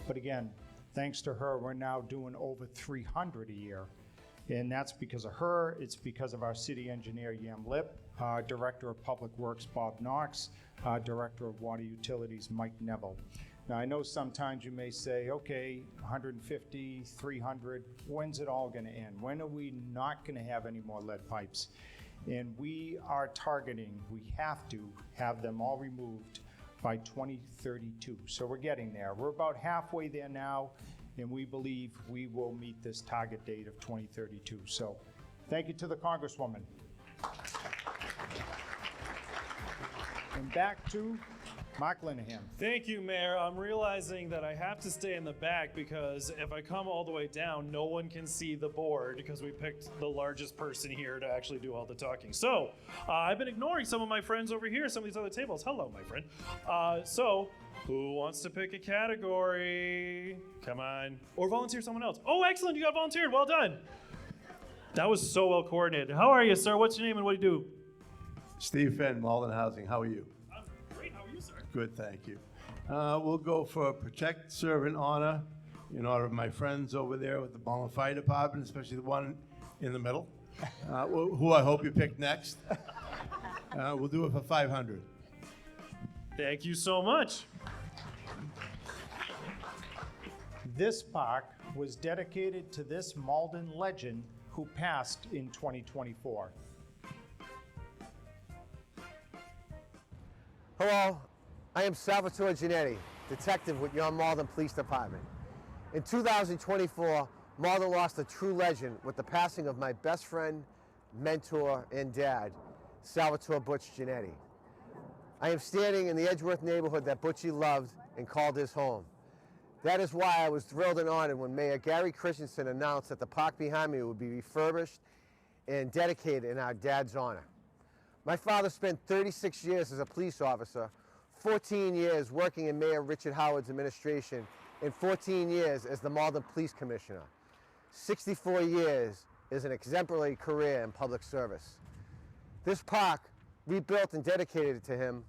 but again, thanks to her, we're now doing over 300 a year. And that's because of her, it's because of our city engineer, Yam Lip, Director of Public Works, Bob Knox, Director of Water Utilities, Mike Neville. Now, I know sometimes you may say, okay, 150, 300, when's it all gonna end? When are we not gonna have any more lead pipes? And we are targeting, we have to have them all removed by 2032. So we're getting there. We're about halfway there now, and we believe we will meet this target date of 2032. So thank you to the Congresswoman. And back to Mark Linehan. Thank you, Mayor. I'm realizing that I have to stay in the back because if I come all the way down, no one can see the board because we picked the largest person here to actually do all the talking. So I've been ignoring some of my friends over here, some of these other tables. Hello, my friend. So who wants to pick a category? Come on. Or volunteer someone else. Oh, excellent. You got volunteered. Well done. That was so well coordinated. How are you, sir? What's your name and what do you do? Steve Fenn, Malden Housing. How are you? I'm great. How are you, sir? Good, thank you. We'll go for Protect, Serve, and Honor in honor of my friends over there with the Malden Fire Department, especially the one in the middle, who I hope you pick next. We'll do it for 500. Thank you so much. This park was dedicated to this Malden legend who passed in 2024. Hello, I am Salvatore Giannetti, detective with your Malden Police Department. In 2024, Malden lost a true legend with the passing of my best friend, mentor, and dad, Salvatore Butch Giannetti. I am standing in the Edgeworth neighborhood that Butchie loved and called his home. That is why I was thrilled and honored when Mayor Gary Christensen announced that the park behind me would be refurbished and dedicated in our dad's honor. My father spent 36 years as a police officer, 14 years working in Mayor Richard Howard's administration, and 14 years as the Malden Police Commissioner. 64 years is an exemplary career in public service. This park, rebuilt and dedicated to him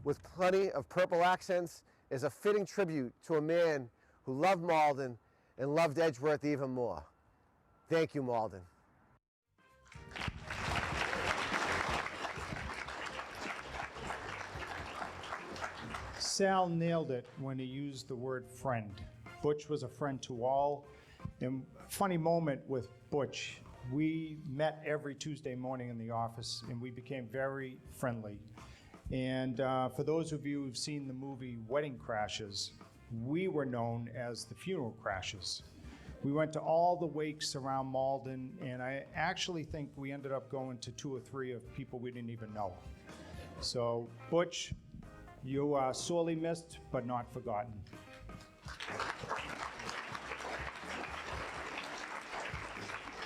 with plenty of purple accents, is a fitting tribute to a man who loved Malden and loved Edgeworth even more. Thank you, Malden. Sal nailed it when he used the word friend. Butch was a friend to all. And funny moment with Butch, we met every Tuesday morning in the office and we became very friendly. And for those of you who've seen the movie Wedding Crashers, we were known as the Funeral Crashers. We went to all the wakes around Malden, and I actually think we ended up going to 2 or 3 of people we didn't even know. So, Butch, you are sorely missed, but not forgotten.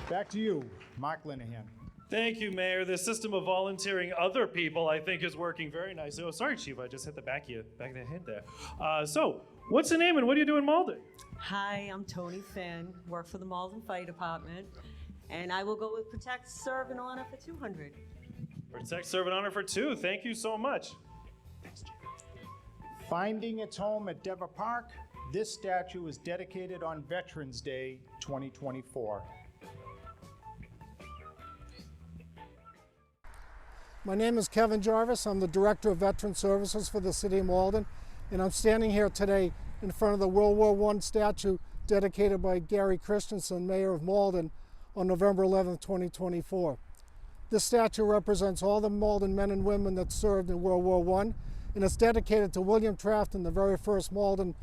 Back to you, Mark Linehan. Thank you, Mayor. The system of volunteering other people, I think, is working very nicely. Oh, sorry, Chief, I just hit the back of the head there. So, what's the name and what do you do in Malden? Hi, I'm Tony Finn, work for the Malden Fire Department, and I will go with Protect, Serve, and Honor for 200. Protect, Serve, and Honor for 2. Thank you so much. Finding its home at Dever Park, this statue is dedicated on Veterans Day 2024. My name is Kevin Jarvis. I'm the Director of Veteran Services for the City of Malden, and I'm standing here today in front of the World War I statue dedicated by Gary Christensen, Mayor of Malden, on November 11, 2024. This statue represents all the Malden men and women that served in World War I, and it's dedicated to William Trafton, the very first Malden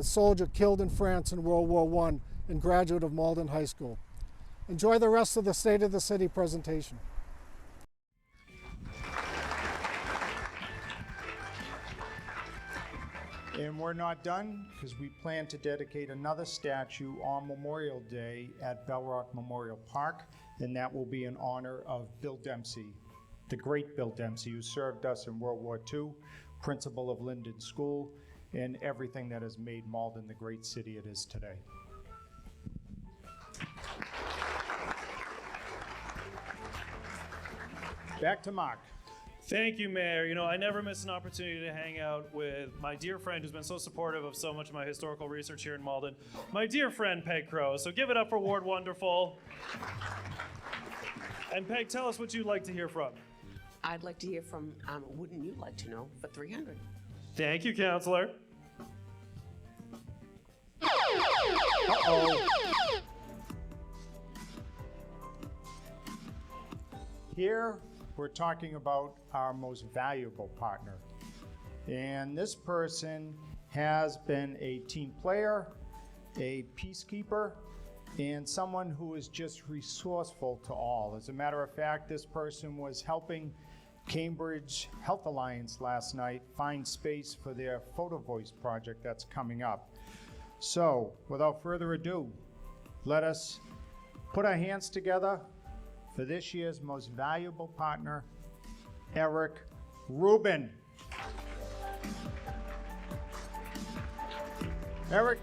soldier killed in France in World War I and graduate of Malden High School. Enjoy the rest of the State of the City presentation. And we're not done because we plan to dedicate another statue on Memorial Day at Bell Rock Memorial Park, and that will be in honor of Bill Dempsey, the great Bill Dempsey, who served us in World War II, principal of Linden School, and everything that has made Malden the great city it is today. Back to Mark. Thank you, Mayor. You know, I never miss an opportunity to hang out with my dear friend who's been so supportive of so much of my historical research here in Malden, my dear friend Peg Crow. So give it up for Ward Wonderful. And Peg, tell us what you'd like to hear from. I'd like to hear from Wouldn't You Like to Know for 300. Thank you, Counselor. Uh-oh. Here, we're talking about our most valuable partner. And this person has been a team player, a peacekeeper, and someone who is just resourceful to all. As a matter of fact, this person was helping Cambridge Health Alliance last night find space for their Photo Voice project that's coming up. So, without further ado, let us put our hands together for this year's most valuable partner, Eric Rubin. Eric.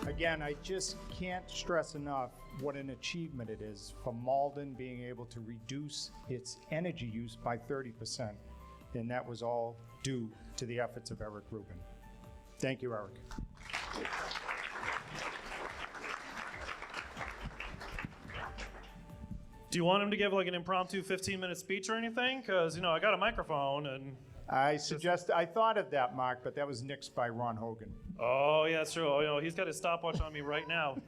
Again, I just can't stress enough what an achievement it is for Malden being able to reduce its energy use by 30%. And that was all due to the efforts of Eric Rubin. Thank you, Eric. Do you want him to give like an impromptu 15-minute speech or anything? Because, you know, I got a microphone and... I thought of that, Mark, but that was nixed by Ron Hogan. Oh, yeah, that's true. Oh, you know, he's got his stopwatch on me right now.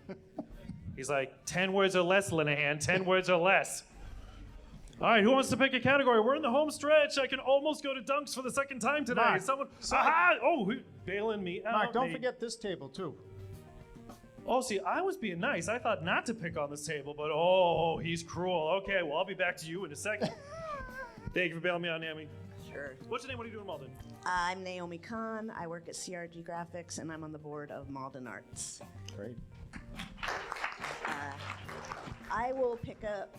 He's like, 10 words or less, Linehan, 10 words or less. All right, who wants to pick a category? We're in the home stretch. I can almost go to dunks for the second time today. Mark, Someone, aha! Oh, bailing me out. Mark, don't forget this table, too. Oh, see, I was being nice. I thought not to pick on this table, but oh, he's cruel. Okay, well, I'll be back to you in a second. Thank you for bailing me out, Naomi. Sure. What's your name? What are you doing in Malden? I'm Naomi Kahn. I work at CRG Graphics, and I'm on the board of Malden Arts. Great. I will pick up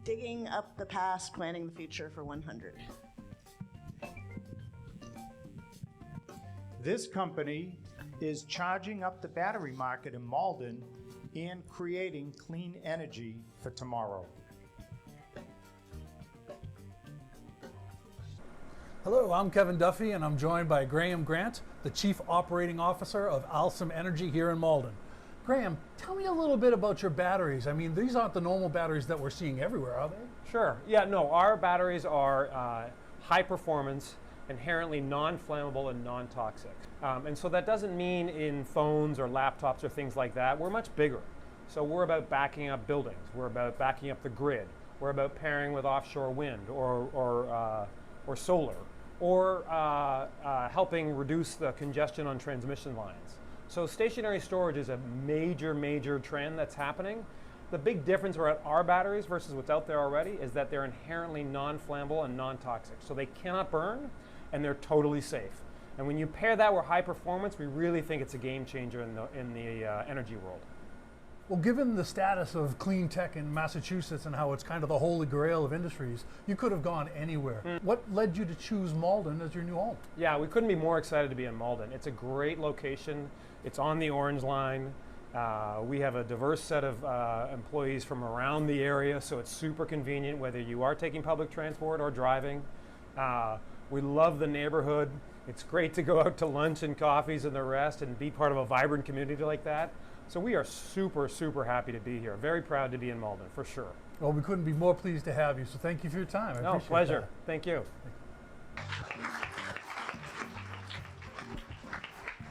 Digging Up the Past, Planning the Future for 100. This company is charging up the battery market in Malden and creating clean energy for tomorrow. Hello, I'm Kevin Duffy, and I'm joined by Graham Grant, the Chief Operating Officer of Alstom Energy here in Malden. Graham, tell me a little bit about your batteries. I mean, these aren't the normal batteries that we're seeing everywhere, are they? Sure. Yeah, no, our batteries are high performance, inherently non-flammable and non-toxic. And so that doesn't mean in phones or laptops or things like that. We're much bigger. So we're about backing up buildings. We're about backing up the grid. We're about pairing with offshore wind or solar, or helping reduce the congestion on transmission lines. So stationary storage is a major trend that's happening. The big difference about our batteries versus what's out there already is that they're inherently non-flammable and non-toxic. So they cannot burn, and they're totally safe. And when you pair that with high performance, we really think it's a game changer in the energy world. Well, given the status of clean tech in Massachusetts and how it's kind of the holy grail of industries, you could have gone anywhere. What led you to choose Malden as your new home? Yeah, we couldn't be more excited to be in Malden. It's a great location. It's on the Orange Line. We have a diverse set of employees from around the area, so it's super convenient whether you are taking public transport or driving. We love the neighborhood. It's great to go out to lunch and coffees and the rest and be part of a vibrant community like that. So we are super happy to be here. Very proud to be in Malden, for sure. Well, we couldn't be more pleased to have you, so thank you for your time. I appreciate pleasure. that. Thank you.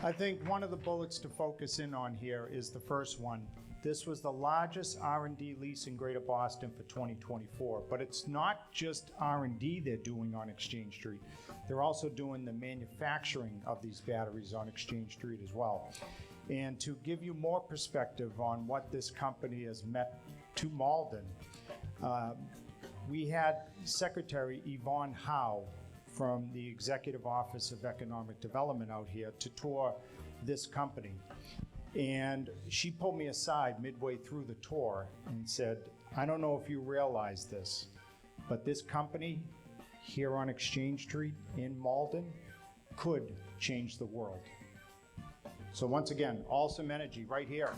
I think one of the bullets to focus in on here is the first one. This was the largest R&D lease in Greater Boston for 2024, but it's not just R&D they're doing on Exchange Street. They're also doing the manufacturing of these batteries on Exchange Street as well. And to give you more perspective on what this company has meant to Malden, we had Secretary Yvonne Howe from the Executive Office of Economic Development out here to tour this company. And she pulled me aside midway through the tour and said, I don't know if you realize this, but this company here on Exchange Street in Malden could change the world. So once again, Alstom Energy right here.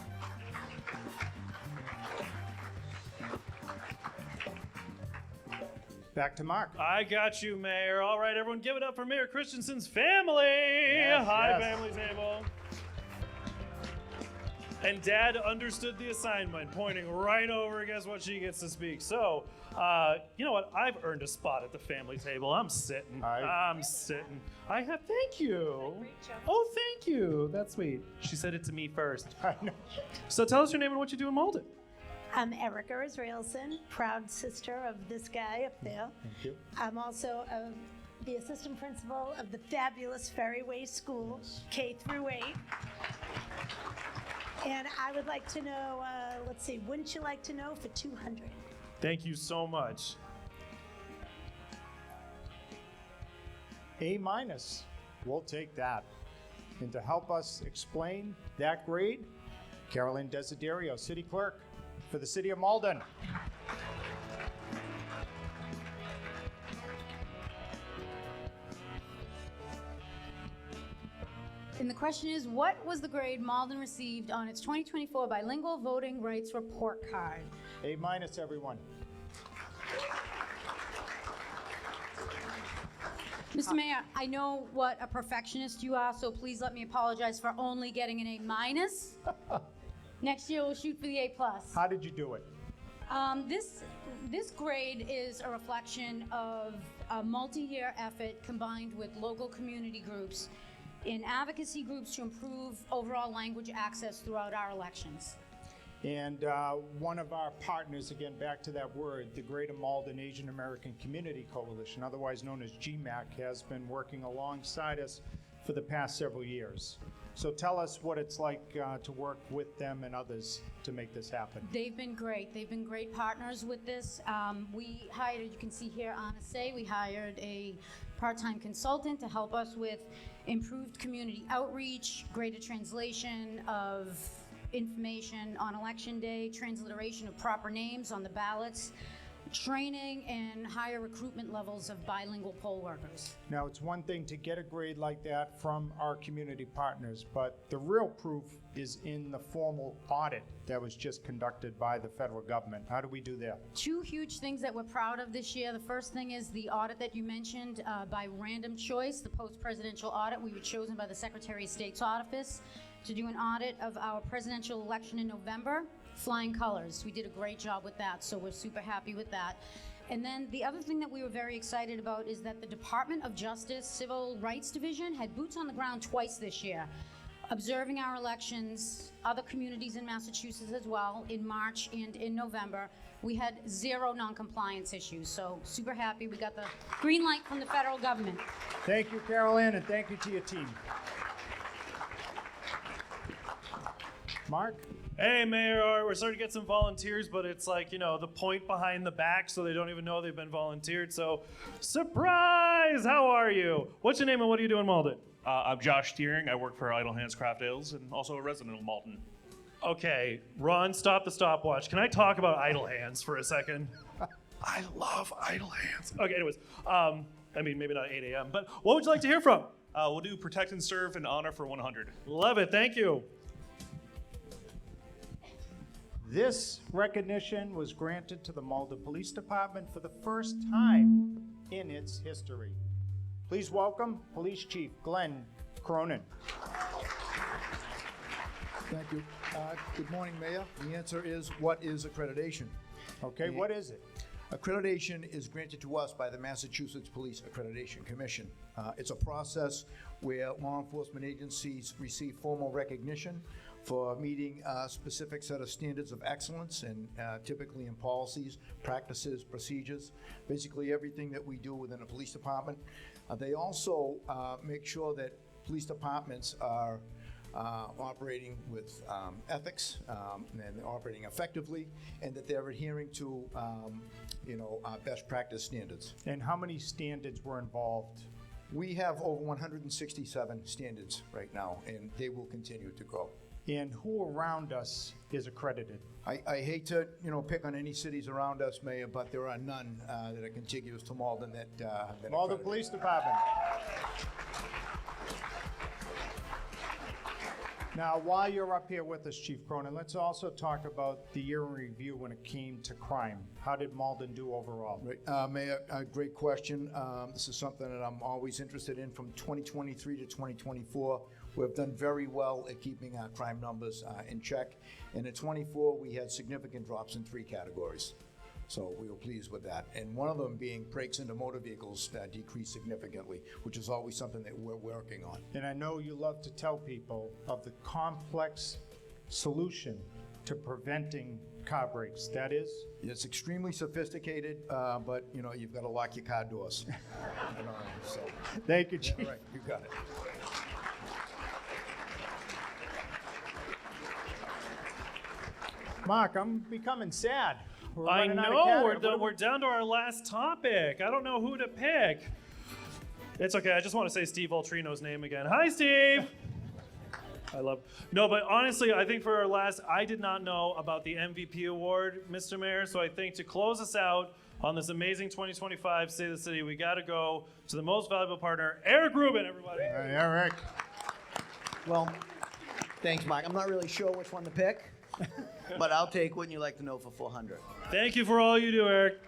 Back to Mark. I got you, Mayor. All right, everyone, give it up for Mayor Christensen's family. Yes, Hi, yes. family table. And Dad understood the assignment, pointing right over. Guess what? She gets to speak. So, you know what? I've earned a spot at the family table. I'm sitting. I'm sitting. I have. Thank you. Oh, thank you. That's sweet. She said it to me first. I know. So tell us your name and what you do in Malden. I'm Erica Israelson, proud sister of this guy up there. Thank you. I'm also the assistant principal of the fabulous Ferryway School, K through 8. And I would like to know, let's see, wouldn't you like to know for 200? Thank you so much. A-. We'll take that. And to help us explain that grade, Carolyn Desiderio, City Clerk for the City of Malden. And the question is, what was the grade Malden received on its 2024 Bilingual Voting Rights Report Card? A-, everyone. Mr. Mayor, I know what a perfectionist you are, so please let me apologize for only getting an A-. Next year, we'll shoot for the A+. How did you do it? This grade is a reflection of a multi-year effort combined with local community groups in advocacy groups to improve overall language access throughout our elections. And one of our partners, again, back to that word, the Greater Malden Asian American Community Coalition, otherwise known as GMAC, has been working alongside us for the past several years. So tell us what it's like to work with them and others to make this happen. They've been great. They've been great partners with this. We hired, you can see here, Anna Say, we hired a part-time consultant to help us with improved community outreach, greater translation of information on Election Day, transliteration of proper names on the ballots, training and higher recruitment levels of bilingual poll workers. Now, it's one thing to get a grade like that from our community partners, but the real proof is in the formal audit that was just conducted by the federal government. How do we do that? Two huge things that we're proud of this year. The first thing is the audit that you mentioned by random choice, the post-presidential audit. We were chosen by the Secretary of State's office to do an audit of our presidential election in November. Flying colors. We did a great job with that, so we're super happy with that. And then the other thing that we were very excited about is that the Department of Justice Civil Rights Division had boots on the ground twice this year, observing our elections, other communities in Massachusetts as well, in March and in November. We had 0 non-compliance issues, so super happy. We got the green light from the federal government. Thank you, Carolyn, and thank you to your team. Mark? Hey, Mayor, all right, we're starting to get some volunteers, but it's like, you know, the point behind the back, so they don't even know they've been volunteered. So, surprise! How are you? What's your name and what do you do in Malden? I'm Josh Steering. I work for Idle Hands Craft Ales and also a resident of Malden. Okay, Ron, stop the stopwatch. Can I talk about Idle Hands for a second? I love Idle Hands. Okay, anyways, I mean, maybe not 8 a.m., but what would you like to hear from? We'll do Protect and Serve and Honor for 100. Love it, thank you. This recognition was granted to the Malden Police Department for the first time in its history. Please welcome Police Chief Glenn Cronin. Thank you. Good morning, Mayor. The answer is, what is accreditation? Okay, what is it? Accreditation is granted to us by the Massachusetts Police Accreditation Commission. It's a process where law enforcement agencies receive formal recognition for meeting a specific set of standards of excellence, and typically in policies, practices, procedures, basically everything that we do within a police department. They also make sure that police departments are operating with ethics and operating effectively, and that they're adhering to best practice standards. And how many standards were involved? We have over 167 standards right now, and they will continue to grow. And who around us is accredited? I hate to, pick on any cities around us, Mayor, but there are none that are contiguous to Malden that are Malden accredited. Police Department. Now, while you're up here with us, Chief Cronin, let's also talk about the year in review when it came to crime. How did Malden do overall? Right. Mayor, great question. This is something that I'm always interested in. From 2023 to 2024, we've done very well at keeping our crime numbers in check. And in 24, we had significant drops in 3 categories. So we were pleased with that. And one of them being breaks into motor vehicles decreased significantly, which is always something that we're working on. And I know you love to tell people of the complex solution to preventing car breaks. That is? It's extremely sophisticated, but you've got to lock your car doors. So. Thank you, Chief. Yeah, right, you got it. Mark, I'm becoming sad. We're I running out of know, candidates. we're down to our last topic. I don't know who to pick. It's okay, I just want to say Steve Altrino's name again. Hi, Steve! No, but honestly, I think for our last, I did not know about the MVP award, Mr. Mayor, so I think to close us out on this amazing 2025 State of the City, we gotta go to the most valuable partner, Eric Rubin, everybody. Eric. Well, thanks, Mike. I'm not really sure which one to pick, but I'll take Wouldn't You Like to Know for 400. Thank you for all you do, Eric.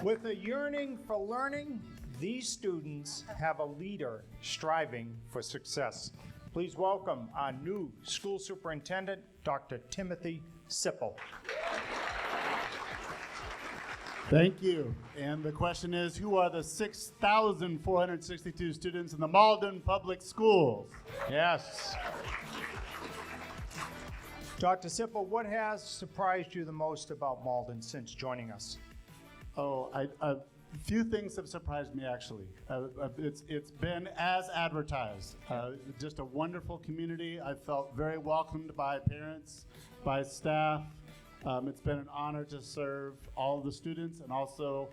With a yearning for learning, these students have a leader striving for success. Please welcome our new school superintendent, Dr. Timothy Sipple. Thank you. And the question is, who are the 6,462 students in the Malden Public Schools? Yes. Dr. Sipple, what has surprised you the most about Malden since joining us? Oh, a few things have surprised me, actually. It's been as advertised. Just a wonderful community. I felt very welcomed by parents, by staff. It's been an honor to serve all of the students and also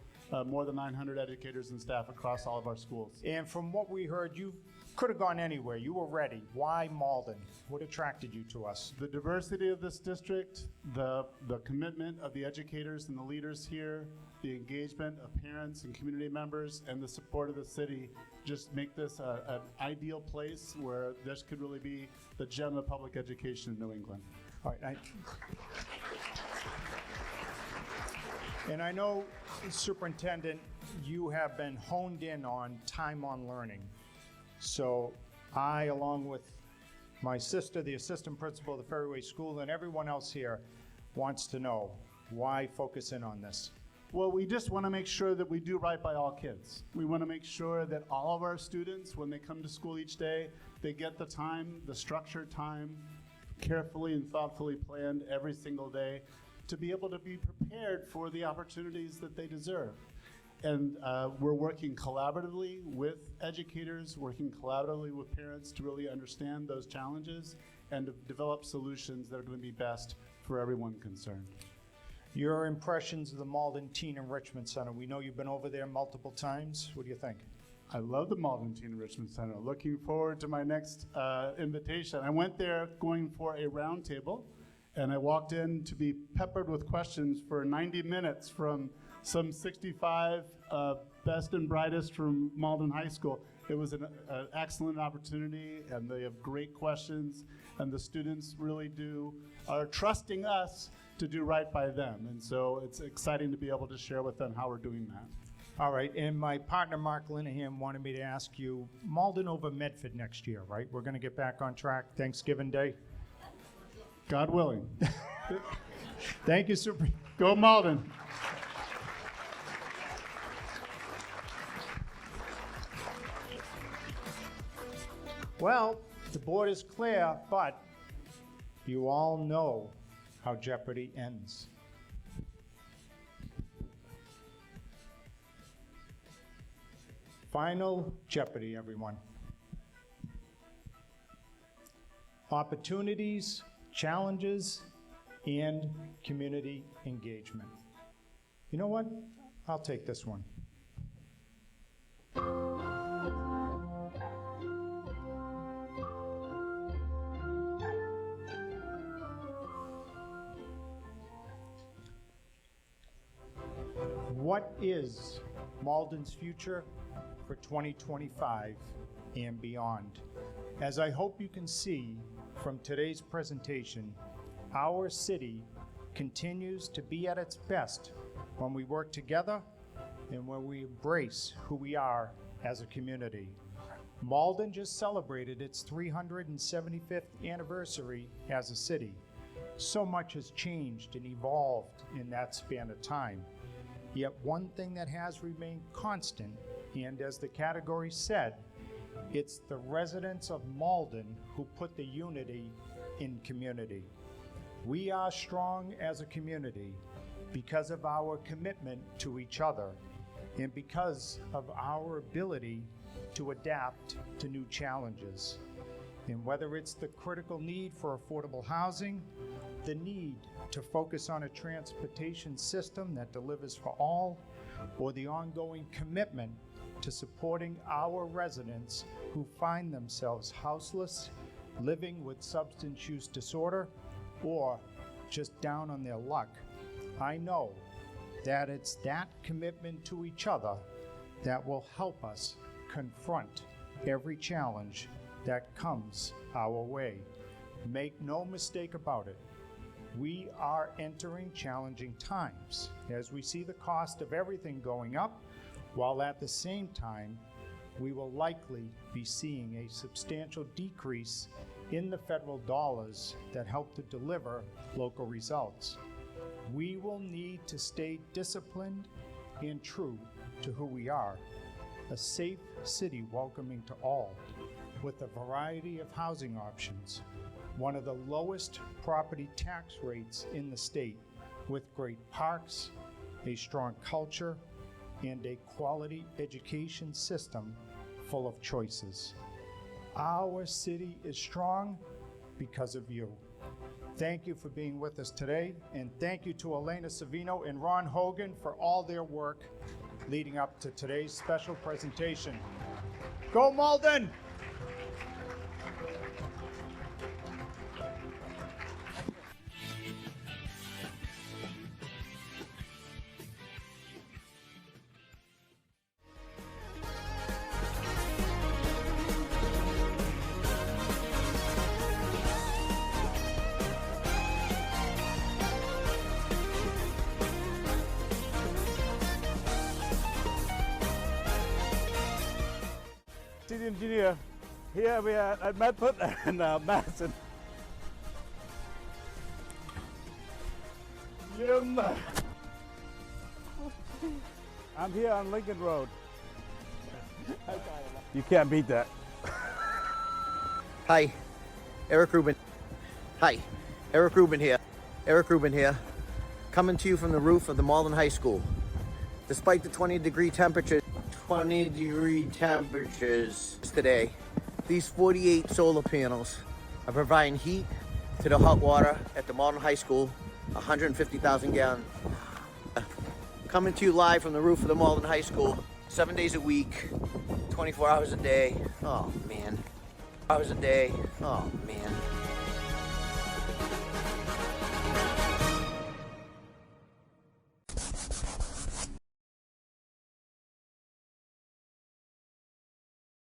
more than 900 educators and staff across all of our schools. And from what we heard, you could have gone anywhere. You were ready. Why Malden? What attracted you to us? The diversity of this district, the commitment of the educators and the leaders here, the engagement of parents and community members, and the support of the city just make this an ideal place where this could really be the gem of public education in New England. All right. And I know, Superintendent, you have been honed in on time on learning. So I, along with my sister, the assistant principal of the Ferryway School, and everyone else here wants to know, why focus in on this? Well, we just want to make sure that we do right by all kids. We want to make sure that all of our students, when they come to school each day, they get the time, the structured time, carefully and thoughtfully planned every single day to be able to be prepared for the opportunities that they deserve. And we're working collaboratively with educators, working collaboratively with parents to really understand those challenges and to develop solutions that are going to be best for everyone concerned. Your impressions of the Malden Teen Enrichment Center. We know you've been over there multiple times. What do you think? I love the Malden Teen Enrichment Center. Looking forward to my next invitation. I went there going for a roundtable, and I walked in to be peppered with questions for 90 minutes from some 65 best and brightest from Malden High School. It was an excellent opportunity, and they have great questions, and the students really are trusting us to do right by them. And so it's exciting to be able to share with them how we're doing that. All right, and my partner Mark Linehan wanted me to ask you, Malden over Medford next year, right? We're going to get back on track Thanksgiving Day? God willing. Thank you, Super. Go Malden. Well, the board is clear, but you all know how Jeopardy ends. Final Jeopardy, everyone. Opportunities, challenges, and community engagement. You know what? I'll take this one. what is Malden's future for 2025 and beyond? As I hope you can see from today's presentation, our city continues to be at its best when we work together and when we embrace who we are as a community. Malden just celebrated its 375th anniversary as a city. So much has changed and evolved in that span of time. Yet one thing that has remained constant, and as the category said, it's the residents of Malden who put the unity in community. We are strong as a community because of our commitment to each other and because of our ability to adapt to new challenges. And whether it's the critical need for affordable housing, the need to focus on a transportation system that delivers for all, or the ongoing commitment to supporting our residents who find themselves houseless, living with substance use disorder, or just down on their luck, I know that it's that commitment to each other that will help us confront every challenge that comes our way. Make no mistake about it, we are entering challenging times as we see the cost of everything going up, while at the same time, we will likely be seeing a substantial decrease in the federal dollars that help to deliver local results. We will need to stay disciplined and true to who we are, a safe city welcoming to all, with a variety of housing options, one of the lowest property tax rates in the state, with great parks, a strong culture, and a quality education system full of choices. Our city is strong because of you. Thank you for being with us today, and thank you to Elena Savino and Ron Hogan for all their work leading up to today's special presentation. Go Malden! City engineer. Here we are at Medford and Madison. I'm here on Lincoln Road. You can't beat that. Hi, Eric Rubin. Hi, Eric Rubin here. Eric Rubin here, coming to you from the roof of the Malden High School. Despite the 20-degree temperatures today, these 48 solar panels are providing heat to the hot water at the Malden High School, 150,000 gallon. Coming to you live from the roof of the Malden High School, 7 days a week, 24 hours a day. Oh man. Hours a day. Oh man.